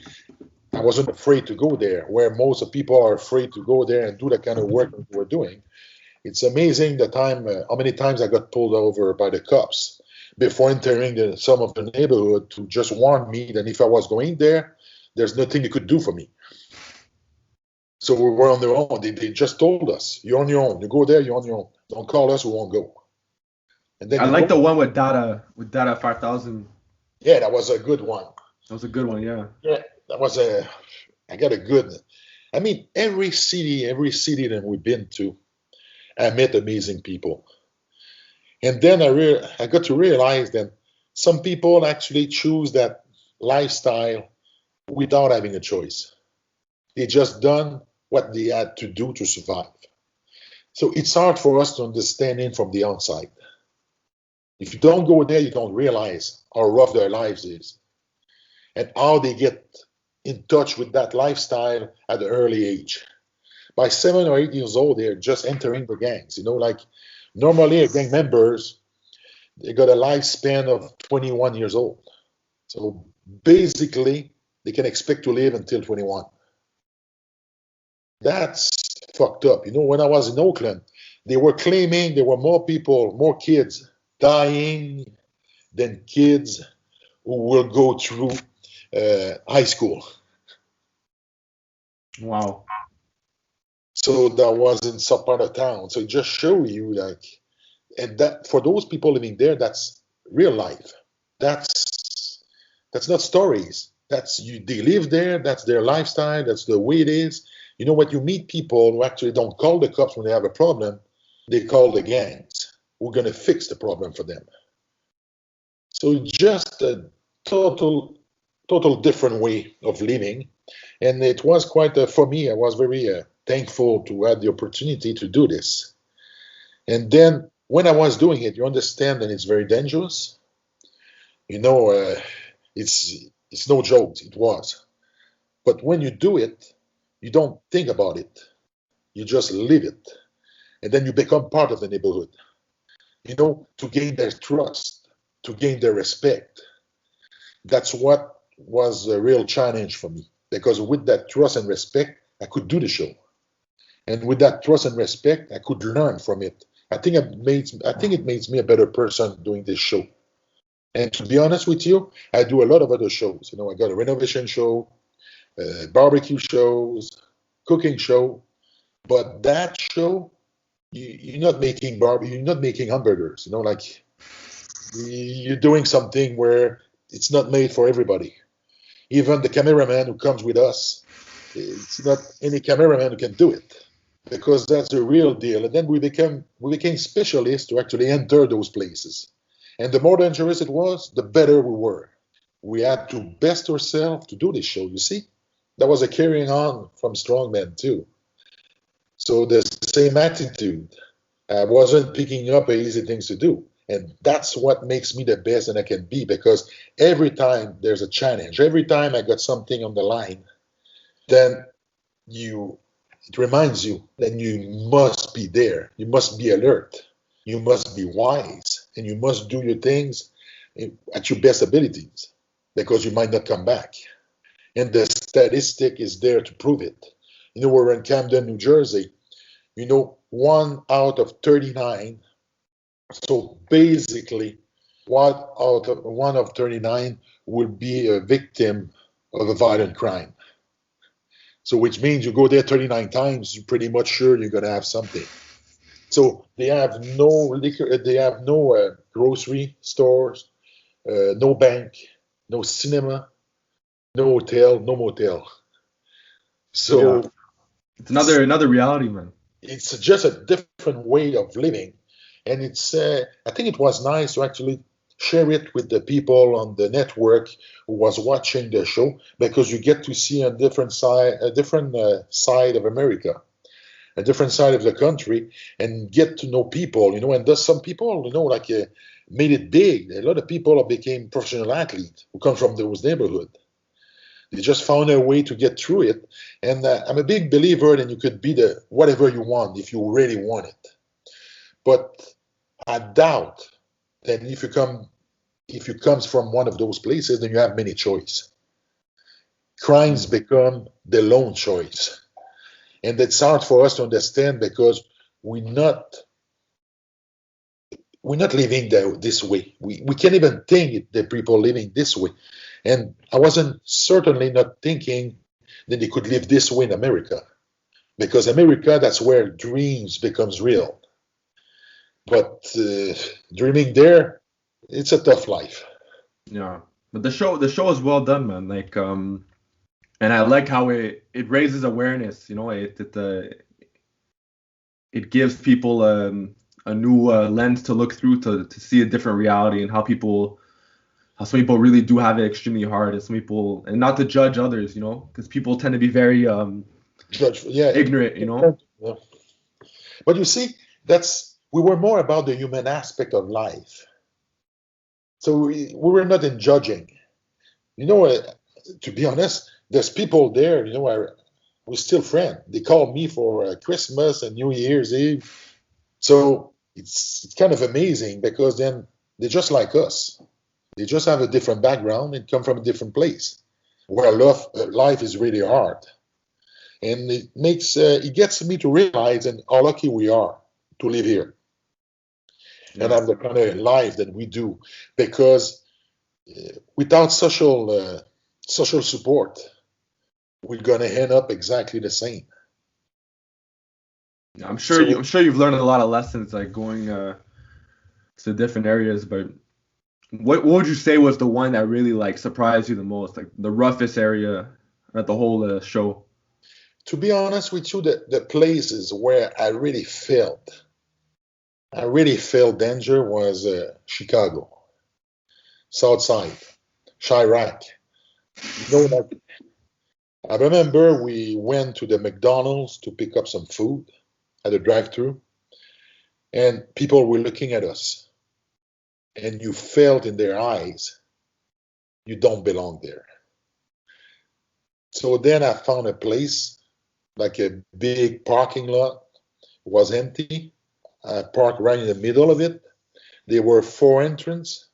I wasn't afraid to go there, where most of people are afraid to go there and do the kind of work that we're doing. It's amazing how many times I got pulled over by the cops before entering some of the neighborhood to just warn me that if I was going there, there's nothing they could do for me. So we were on their own. They just told us, you're on your own. You go there, you're on your own. Don't call us, we won't go. And then I like the one with data 5000. Yeah, that was a good one. That was a good one, yeah. Yeah, I got a good. I mean, every city that we've been to, I met amazing people. And then I got to realize that some people actually choose that lifestyle without having a choice. They just done what they had to do to survive. So it's hard for us to understand it from the outside. If you don't go there, you don't realize how rough their lives is and how they get in touch with that lifestyle at an early age. By 7 or 8 years old, they're just entering the gangs. Like normally gang members, they got a lifespan of 21 years old. So basically, they can expect to live until 21. That's fucked up. When I was in Oakland, they were claiming there were more kids dying than kids who will go through high school. Wow. So that was in some part of town. So it just show you and that for those people living there, that's real life. That's not stories. They live there. That's their lifestyle. That's the way it is. What you meet people who actually don't call the cops when they have a problem, they call the gangs who are going to fix the problem for them. So just a total different way of living. And it was quite, for me, I was very thankful to have the opportunity to do this. And then when I was doing it, you understand that it's very dangerous. It's no joke, it was. But when you do it, you don't think about it. You just live it. And then you become part of the neighborhood. To gain their trust, to gain their respect. That's what was a real challenge for me. Because with that trust and respect, I could do the show. And with that trust and respect, I could learn from it. I think it makes me a better person doing this show. And to be honest with you, I do a lot of other shows. I got a renovation show, barbecue shows, cooking show. But that show, you're not making you're not making hamburgers. Like you're doing something where it's not made for everybody. Even the cameraman who comes with us, it's not any cameraman who can do it because that's the real deal. And then we became specialists to actually enter those places. And the more dangerous it was, the better we were. We had to best ourselves to do this show, you see? That was a carrying on from Strongman too. So the same attitude. I wasn't picking up easy things to do. And that's what makes me the best that I can be, because every time there's a challenge, every time I got something on the line, then it reminds you that you must be there. You must be alert. You must be wise. And you must do your things at your best abilities, because you might not come back. And the statistic is there to prove it. We're in Camden, New Jersey. 1 out of 39. So basically, 1 out of 39 will be a victim of a violent crime. So which means you go there 39 times, you're pretty much sure you're going to have something. So they have no liquor, they have no grocery stores, no bank, no cinema, no hotel, no motel. So Yeah. It's another reality, man. It's just a different way of living. And I think it was nice to actually share it with the people on the network who was watching the show, because you get to see a different side of America, a different side of the country, and get to know people, and there's some people, made it big. A lot of people became professional athletes who come from those neighborhoods. They just found a way to get through it. And I'm a big believer that you could be the whatever you want if you really want it. But I doubt that if you comes from one of those places, then you have many choice. Crimes become the lone choice. And it's hard for us to understand, because we're not living this way. We can't even think that people living this way. And I wasn't certainly not thinking that they could live this way in America, because America, that's where dreams becomes real. But dreaming there, it's a tough life. Yeah, but the show is well done, man. And I like how it raises awareness. It gives people a new lens to look through to see a different reality, and how some people really do have it extremely hard, and some people, and not to judge others, because people tend to be very ignorant, Yeah. But you see, we were more about the human aspect of life. So we were not in judging. To be honest, there's people there, we're still friends. They call me for Christmas and New Year's Eve. So it's kind of amazing, because then they're just like us. They just have a different background and come from a different place where life is really hard. And it gets me to realize how lucky we are to live here and have the kind of life that we do, because without social support, we're going to end up exactly the same. I'm sure you've learned a lot of lessons, like going to different areas. But what would you say was the one that really surprised you the most, like the roughest area at the whole show? To be honest with you, the places where I really felt danger was Chicago, Southside, Chirac. I remember we went to the McDonald's to pick up some food at a drive-thru, and people were looking at us, and you felt in their eyes you don't belong there. So then I found a place, like a big parking lot, was empty. I parked right in the middle of it. There were 4 entrances.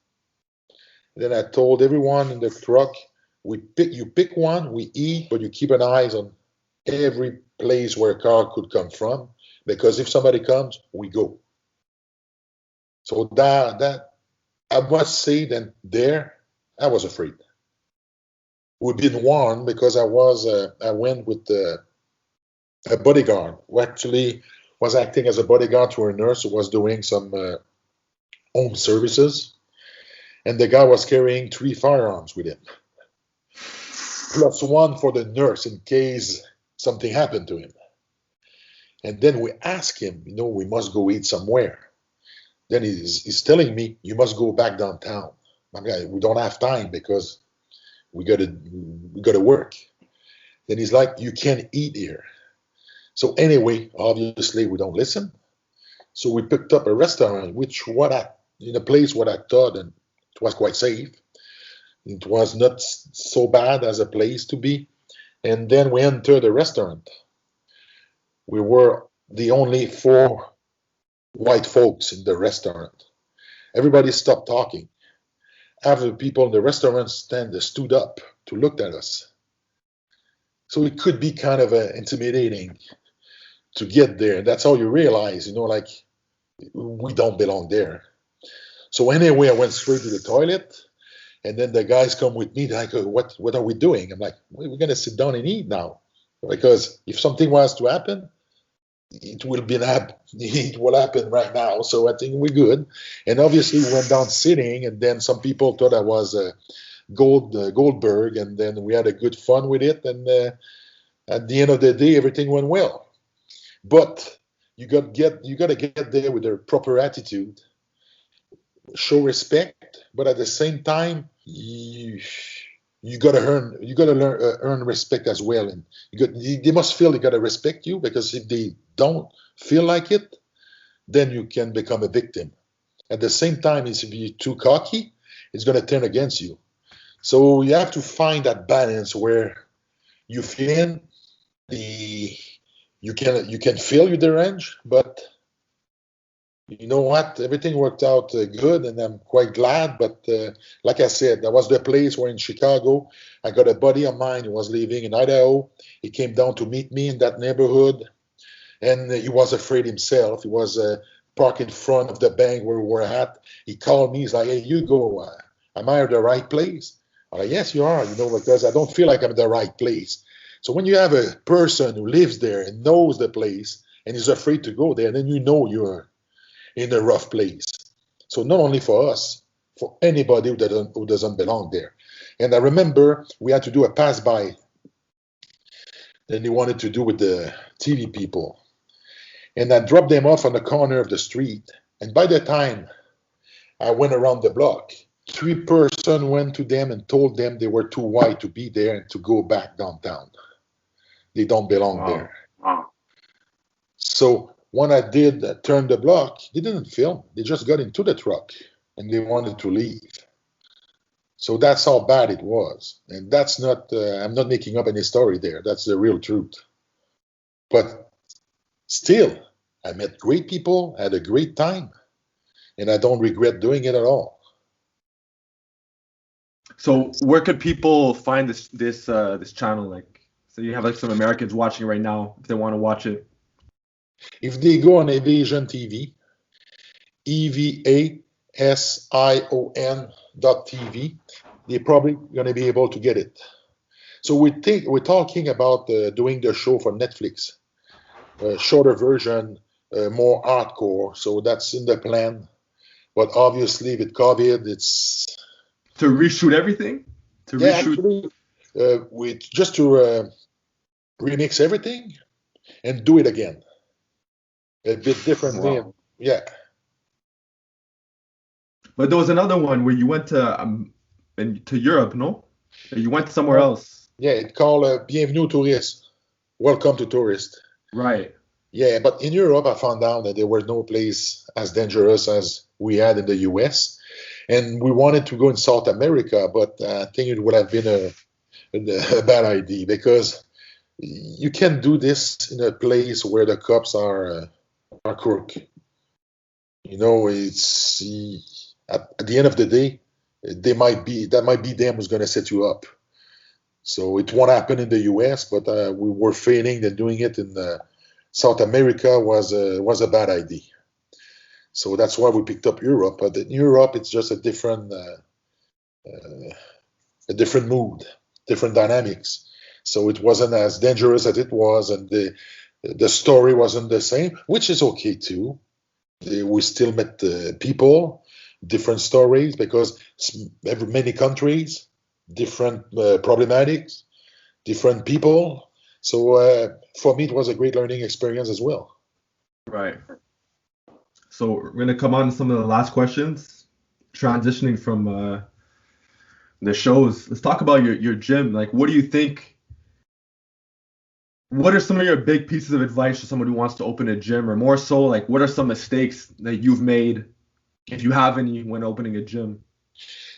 Then I told everyone in the truck, you pick one, we eat, but you keep an eye on every place where a car could come from, because if somebody comes, we go. So that I must say that there, I was afraid. We've been warned, because I went with a bodyguard who actually was acting as a bodyguard to a nurse who was doing some home services, and the guy was carrying 3 firearms with him, plus 1 for the nurse in case something happened to him. And then we asked him, we must go eat somewhere. Then he's telling me, you must go back downtown. My guy, we don't have time, because we gotta work. Then he's like, you can't eat here. So anyway, obviously we don't listen. So we picked up a restaurant, in a place what I thought, and it was quite safe. It was not so bad as a place to be. And then we entered the restaurant. We were the only 4 white folks in the restaurant. Everybody stopped talking. Half the people in the restaurant stood up to look at us. So it could be kind of intimidating to get there. That's how you realize, like we don't belong there. So anyway, I went straight to the toilet, and then the guys come with me. They're like, what are we doing? I'm like, we're going to sit down and eat now. Because if something was to happen, it will happen right now. So I think we're good. And obviously we went down sitting, and then some people thought I was Goldberg, and then we had a good fun with it. And at the end of the day, everything went well. But you got to get there with a proper attitude, show respect, but at the same time, you got to earn respect as well. And they must feel they got to respect you, because if they don't feel like it, then you can become a victim. At the same time, if you're too cocky, it's going to turn against you. So you have to find that balance where you fit in. You can feel the range, but you know what? Everything worked out good, and I'm quite glad. But like I said, that was the place where in Chicago, I got a buddy of mine who was living in Idaho. He came down to meet me in that neighborhood, and he was afraid himself. He was parked in front of the bank where we were at. He called me. He's like, "Hey, Hugo, am I at the right place?" I'm like, "Yes, you are, because I don't feel like I'm at the right place." So when you have a person who lives there and knows the place and is afraid to go there, then you're in a rough place. So not only for us, for anybody who doesn't belong there. And I remember we had to do a pass-by that they wanted to do with the TV people. And I dropped them off on the corner of the street. And by the time I went around the block, 3 persons went to them and told them they were too white to be there and to go back downtown. They don't belong there. Wow. So when I did turn the block, they didn't film. They just got into the truck and they wanted to leave. So that's how bad it was. And that's not, I'm not making up any story there. That's the real truth. But still, I met great people, had a great time, and I don't regret doing it at all. So where could people find this channel? Like, so you have like some Americans watching right now if they want to watch it. If they go on Evasion TV, EVASION.TV, they're probably going to be able to get it. So we're talking about doing the show for Netflix, shorter version, more hardcore. So that's in the plan. But obviously with COVID, it's to reshoot everything. Actually, just to remix everything and do it again. A bit differently. Wow. Yeah. But there was another one where you went to Europe, no? You went somewhere else. Yeah, it's called Bienvenue Tourist. Welcome to Tourist. Right. Yeah, but in Europe, I found out that there was no place as dangerous as we had in the US. And we wanted to go in South America, but I think it would have been a bad idea, because you can't do this in a place where the cops are crook. It's at the end of the day, that might be them who's going to set you up. So it won't happen in the US, but we were feigning that doing it in South America was a bad idea. So that's why we picked up Europe. But in Europe, it's just a different mood, different dynamics. So it wasn't as dangerous as it was, and the story wasn't the same, which is okay too. We still met people, different stories, because many countries, different problematics, different people. So for me, it was a great learning experience as well. Right. So we're going to come on to some of the last questions, transitioning from the shows. Let's talk about your gym. Like, what do you think what are some of your big pieces of advice to someone who wants to open a gym, or more so, like, what are some mistakes that you've made, if you have any, when opening a gym?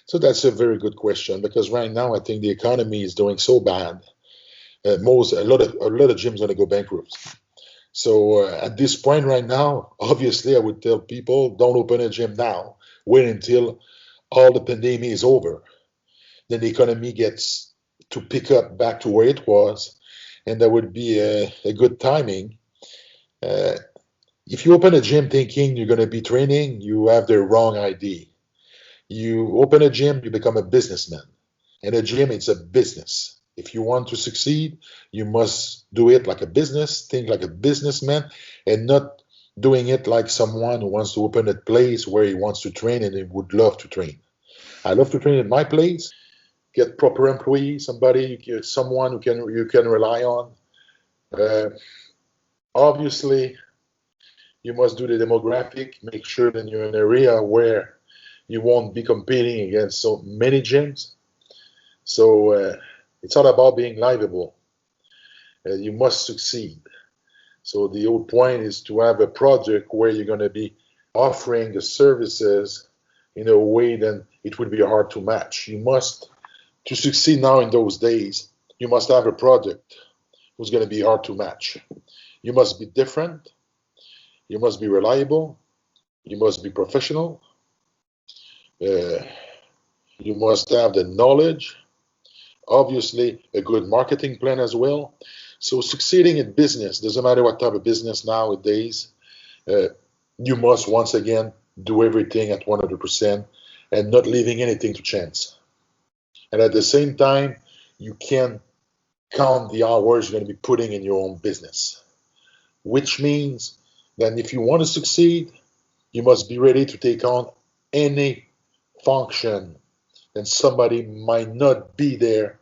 So that's a very good question because right now I think the economy is doing so bad. A lot of gyms are going to go bankrupt. So at this point right now, obviously I would tell people don't open a gym now. Wait until all the pandemic is over. Then the economy gets to pick up back to where it was, and that would be a good timing. Uh, if you open a gym thinking you're going to be training, you have the wrong idea. You open a gym, you become a businessman. And a gym, it's a business. If you want to succeed, you must do it like a business, think like a businessman, and not doing it like someone who wants to open a place where he wants to train and he would love to train. I love to train in my place, get proper employees, someone who can you can rely on. Uh, Obviously, you must do the demographic, make sure that you're in an area where you won't be competing against so many gyms. So it's all about being livable. You must succeed. So the whole point is to have a project where you're going to be offering the services in a way that it would be hard to match. To succeed now in those days, you must have a product who's going to be hard to match. You must be different. You must be reliable. You must be professional. Uh, you must have the knowledge. Obviously, a good marketing plan as well. So succeeding in business, doesn't matter what type of business nowadays, uh, you must once again do everything at 100% and not leaving anything to chance. And at the same time, you can count the hours you're going to be putting in your own business, which means that if you want to succeed, you must be ready to take on any function and somebody might not be there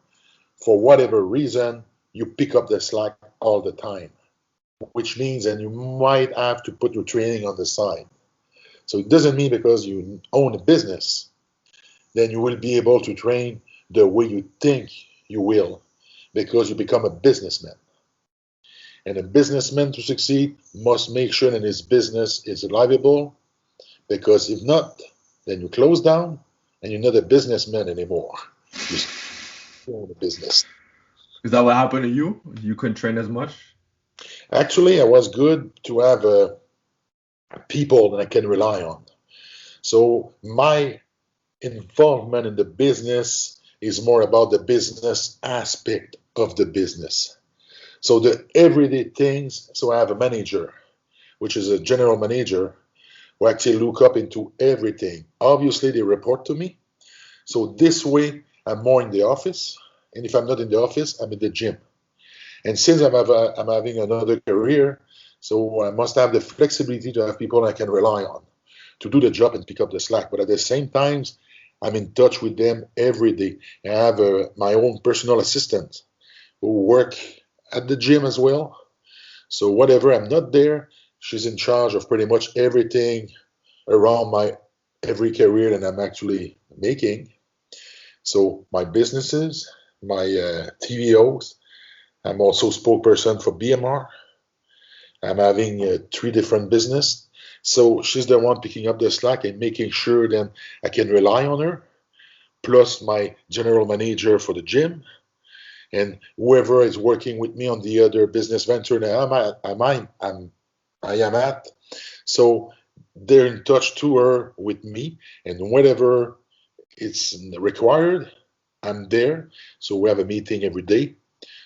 for whatever reason, you pick up the slack all the time, which means that you might have to put your training on the side. So it doesn't mean because you own a business, then you will be able to train the way you think you will, because you become a businessman. And a businessman to succeed must make sure that his business is livable, because if not, then you close down and you're not a businessman anymore. You own a business. Is that what happened to you? You couldn't train as much? Actually, I was good to have people that I can rely on. So my involvement in the business is more about the business aspect of the business. So the everyday things, so I have a manager, which is a general manager, who actually look up into everything. Obviously, they report to me. So this way, I'm more in the office. And if I'm not in the office, I'm in the gym. And since I'm having another career, so I must have the flexibility to have people I can rely on to do the job and pick up the slack. But at the same time, I'm in touch with them every day. I have my own personal assistant who work at the gym as well. So whatever I'm not there, she's in charge of pretty much everything around my every career that I'm actually making. So my businesses, my TVOs, I'm also spokesperson for BMR. I'm having three different business. So she's the one picking up the slack and making sure that I can rely on her, plus my general manager for the gym, and whoever is working with me on the other business venture that I am at. So they're in touch to her with me, and whenever it's required, I'm there. So we have a meeting every day.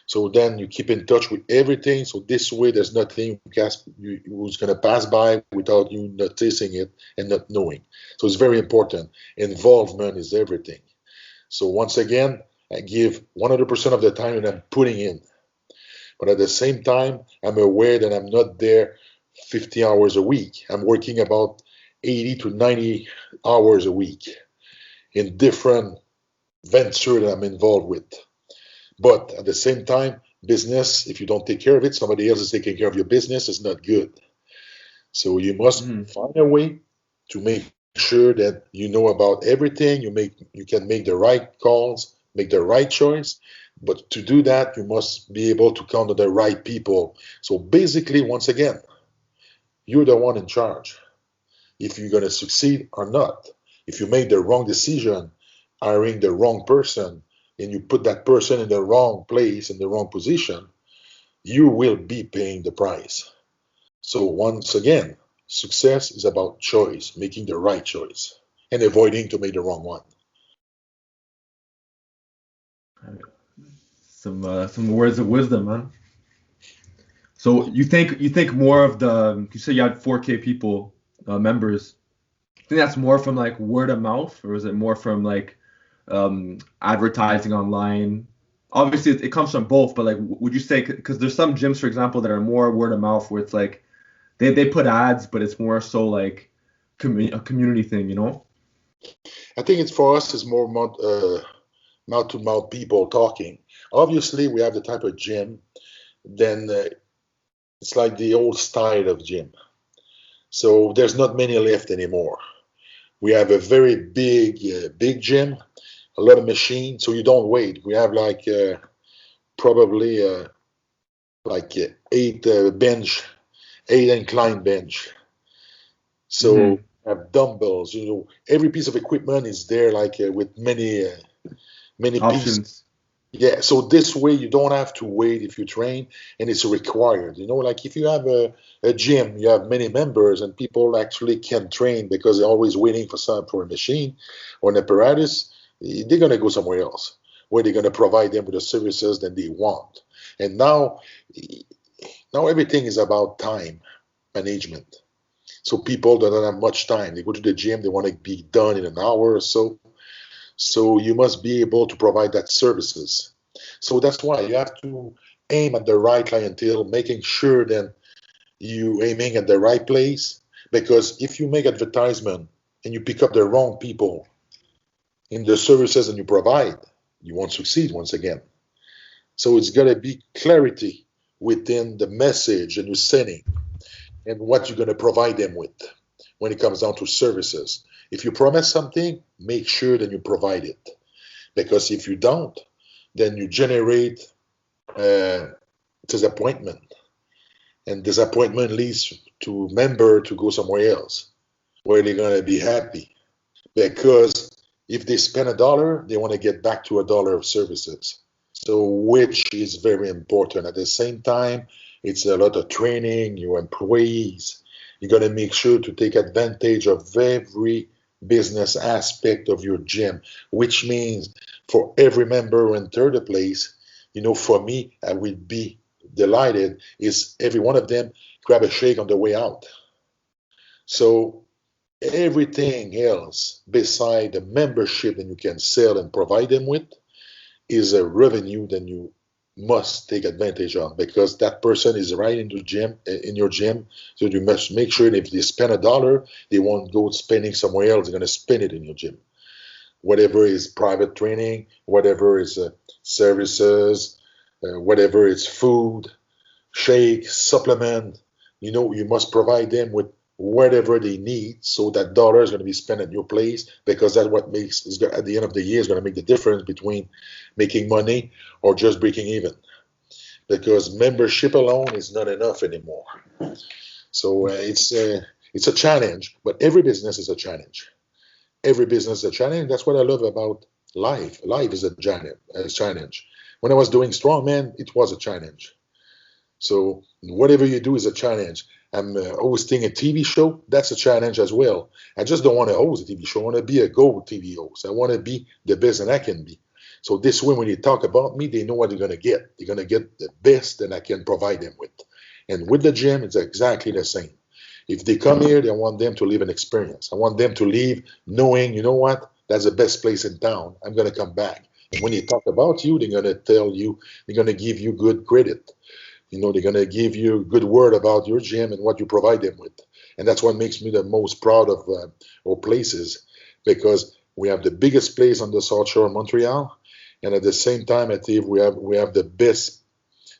So then you keep in touch with everything. So this way, there's nothing who's going to pass by without you noticing it and not knowing. So it's very important. Involvement is everything. So once again, I give 100% of the time that I'm putting in. But at the same time, I'm aware that I'm not there 50 hours a week. I'm working about 80 to 90 hours a week in different ventures that I'm involved with. But at the same time, business, if you don't take care of it, somebody else is taking care of your business, is not good. So you must find a way to make sure that you know about everything. You can make the right calls, make the right choice. But to do that, you must be able to count on the right people. So basically, once again, you're the one in charge. If you're going to succeed or not. If you make the wrong decision, hiring the wrong person, and you put that person in the wrong place, in the wrong position, you will be paying the price. So once again, success is about choice, making the right choice, and avoiding to make the wrong one. Some words of wisdom, man. So you think more of you said you had 4K people members. You think that's more from like word of mouth, or is it more from like advertising online? Obviously, it comes from both, but like, would you say, because there's some gyms, for example, that are more word of mouth, where it's like they put ads, but it's more so like a community thing, you know? I think it's for us, it's more mouth-to-mouth people talking. Obviously, we have the type of gym, then it's like the old style of gym. So there's not many left anymore. We have a very big gym, a lot of machines, so you don't wait. We have like probably like eight incline bench. So have dumbbells. Every piece of equipment is there, like with many pieces. Options. Yeah, so this way you don't have to wait if you train, and it's required. Like if you have a gym, you have many members, and people actually can train because they're always waiting for a machine or an apparatus. They're gonna go somewhere else where they're gonna provide them with the services that they want. And now everything is about time management. So people that don't have much time, they go to the gym, they want to be done in an hour or so. So you must be able to provide that services. So that's why you have to aim at the right clientele, making sure that you aiming at the right place. Because if you make advertisement and you pick up the wrong people in the services that you provide, you won't succeed once again. So it's got to be clarity within the message that you're sending and what you're going to provide them with when it comes down to services. If you promise something, make sure that you provide it. Because if you don't, then you generate disappointment. And disappointment leads to member to go somewhere else where they're going to be happy. Because if they spend $1, they want to get back to $1 of services. So which is very important. At the same time, it's a lot of training, your employees. You're going to make sure to take advantage of every business aspect of your gym, which means for every member who entered the place, for me, I would be delighted is every one of them grab a shake on the way out. So everything else beside the membership that you can sell and provide them with is a revenue that you must take advantage of, because that person is right in your gym. So you must make sure that if they spend $1, they won't go spending somewhere else. They're going to spend it in your gym. Whatever is private training, whatever is services, whatever is food, shake, supplement, you must provide them with whatever they need, so that dollar is going to be spent at your place, because that's what is at the end of the year is going to make the difference between making money or just breaking even. Because membership alone is not enough anymore. So it's a challenge, but every business is a challenge. Every business is a challenge. That's what I love about life. Life is a challenge. When I was doing Strongman, it was a challenge. So whatever you do is a challenge. I'm hosting a TV show. That's a challenge as well. I just don't want to host a TV show. I want to be a GOAT TV host. I want to be the best that I can be. So this way, when they talk about me, they know what they're going to get. They're going to get the best that I can provide them with. And with the gym, it's exactly the same. If they come here, I want them to live an experience. I want them to leave knowing, you know what, that's the best place in town. I'm going to come back. And when they talk about you, they're going to tell you, they're going to give you good credit. They're going to give you a good word about your gym and what you provide them with. And that's what makes me the most proud of our places, because we have the biggest place on the South Shore of Montreal. And at the same time, I think we have the best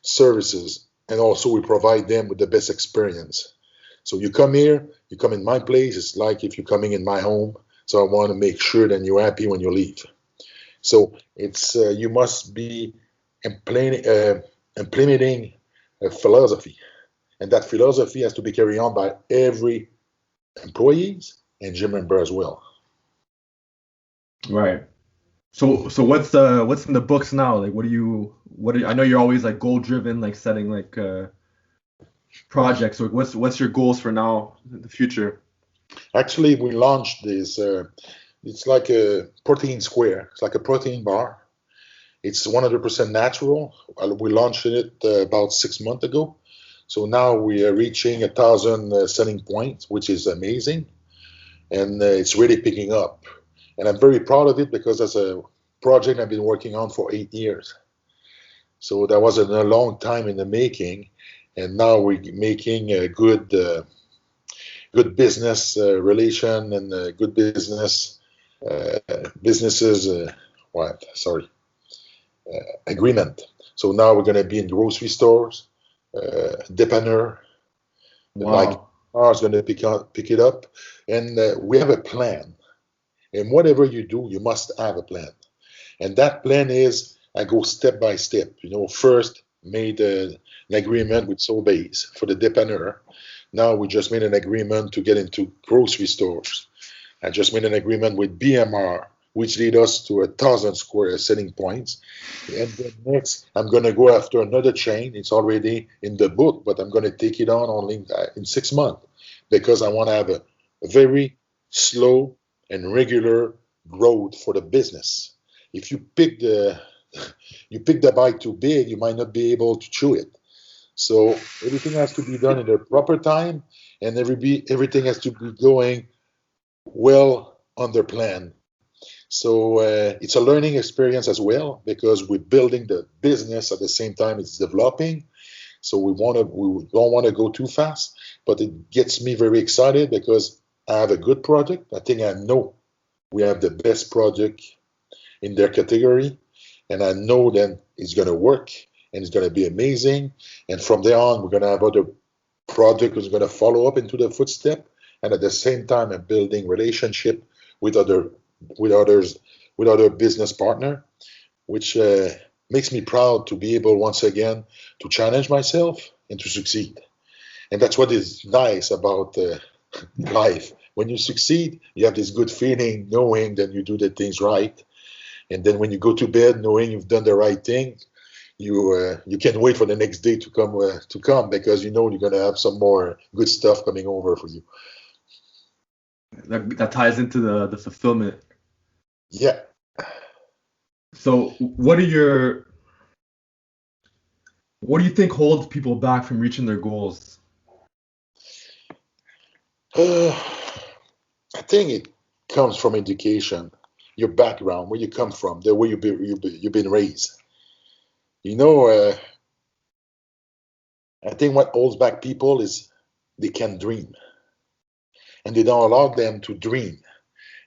services, and also we provide them with the best experience. So you come here, you come in my place, it's like if you're coming in my home. So I want to make sure that you're happy when you leave. So it's you must be implementing a philosophy, and that philosophy has to be carried on by every employees and gym member as well. Right. So what's in the books now? Like I know you're always like goal driven, like setting like projects. So what's your goals for now in the future? Actually, we launched this. It's like a protein square. It's like a protein bar. It's 100% natural. We launched it about 6 months ago. So now we are reaching 1,000 selling points, which is amazing. And it's really picking up. And I'm very proud of it because that's a project I've been working on for 8 years. So that was a long time in the making. And now we're making a good business relation and good businesses. Agreement. So now we're going to be in grocery stores, dépanneur, like Wow. ours going to pick it up, and we have a plan. And whatever you do, you must have a plan. And that plan is I go step by step. First made an agreement with Sobeys for the dépanneur. Now we just made an agreement to get into grocery stores. I just made an agreement with BMR, which lead us to 1,000 square selling points. And then next, I'm going to go after another chain. It's already in the book, but I'm going to take it on only in 6 months because I want to have a very slow and regular growth for the business. If you pick the bite too big, you might not be able to chew it. So everything has to be done in the proper time, and everything has to be going well under plan. So it's a learning experience as well because we're building the business at the same time it's developing. So we don't want to go too fast, but it gets me very excited because I have a good product. I think I know we have the best product in their category, and I know then it's going to work and it's going to be amazing. And from there on, we're going to have other product who's going to follow up into the footstep, and at the same time, I'm building relationship with other business partner, which makes me proud to be able once again to challenge myself and to succeed. And that's what is nice about life. When you succeed, you have this good feeling knowing that you do the things right. And then when you go to bed knowing you've done the right thing, you can't wait for the next day to come because you know you're going to have some more good stuff coming over for you. That ties into the fulfillment. Yeah. So what do you think holds people back from reaching their goals? I think it comes from education, your background, where you come from, the way you've been raised. I think what holds back people is they can't dream, and they don't allow them to dream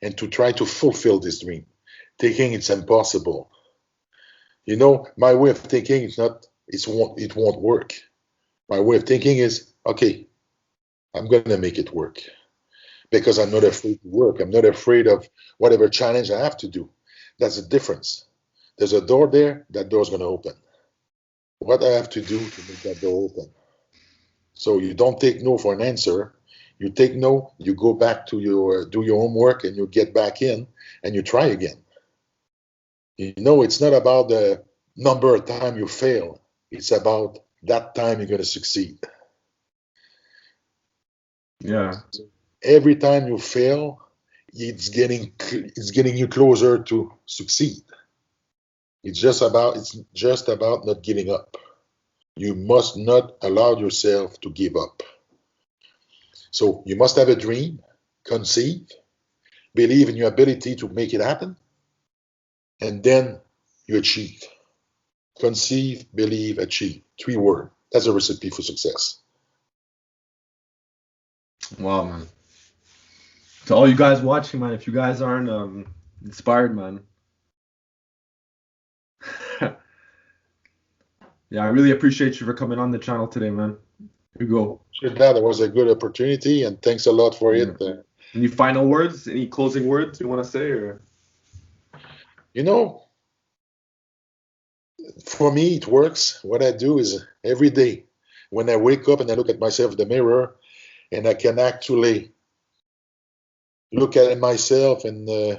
and to try to fulfill this dream, thinking it's impossible. My way of thinking it won't work. My way of thinking is, okay, I'm going to make it work because I'm not afraid to work. I'm not afraid of whatever challenge I have to do. That's the difference. There's a door there, that door's going to open. What I have to do to make that door open. So you don't take no for an answer. You take no, you go back to do your homework, and you get back in and you try again. It's not about the number of times you fail. It's about that time you're going to succeed. Yeah. Every time you fail, it's getting you closer to succeed. It's just about not giving up. You must not allow yourself to give up. So you must have a dream, conceive, believe in your ability to make it happen, and then you achieve. Conceive, believe, achieve. 3 words. That's a recipe for success. Wow, man. To all you guys watching, man, if you guys aren't inspired, man. Yeah, I really appreciate you for coming on the channel today, man. Hugo. That was a good opportunity, and thanks a lot for it. Any final words? Any closing words you want to say? Or? for me, it works. What I do is every day when I wake up and I look at myself in the mirror and I can actually look at myself and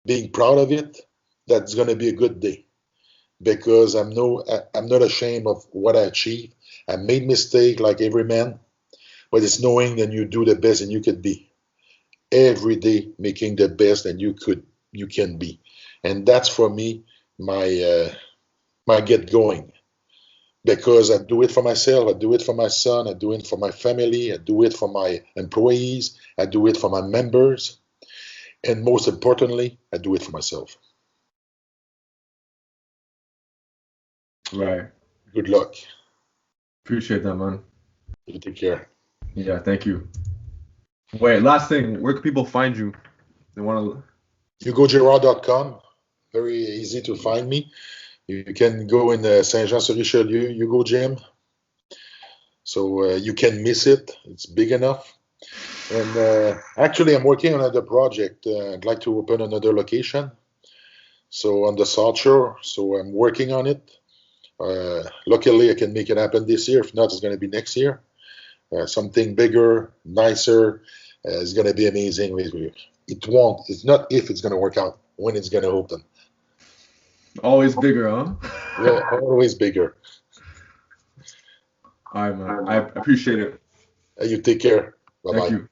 being proud of it, that's going to be a good day because I'm not ashamed of what I achieved. I made mistake like every man, but it's knowing that you do the best and you could be every day making the best and you can be, and that's for me my get going because I do it for myself, I do it for my son, I do it for my family, I do it for my employees, I do it for my members, and most importantly, I do it for myself. Right. Good luck. Appreciate that, man. You take care. Yeah, thank you. Wait, last thing, where can people find you? They want HugoGirard.com. Very easy to find me. You can go in Saint-Jean-sur-Richelieu, Hugo Gym. So you can miss it. It's big enough. And actually, I'm working on another project. I'd like to open another location. So on the South Shore. So I'm working on it. Luckily, I can make it happen this year. If not, it's going to be next year. Something bigger, nicer. It's going to be amazing. It won't. It's not if it's going to work out. When it's going to open. always bigger, huh? Yeah, always bigger. All right, man. I appreciate it. You take care. Bye Thank bye. you.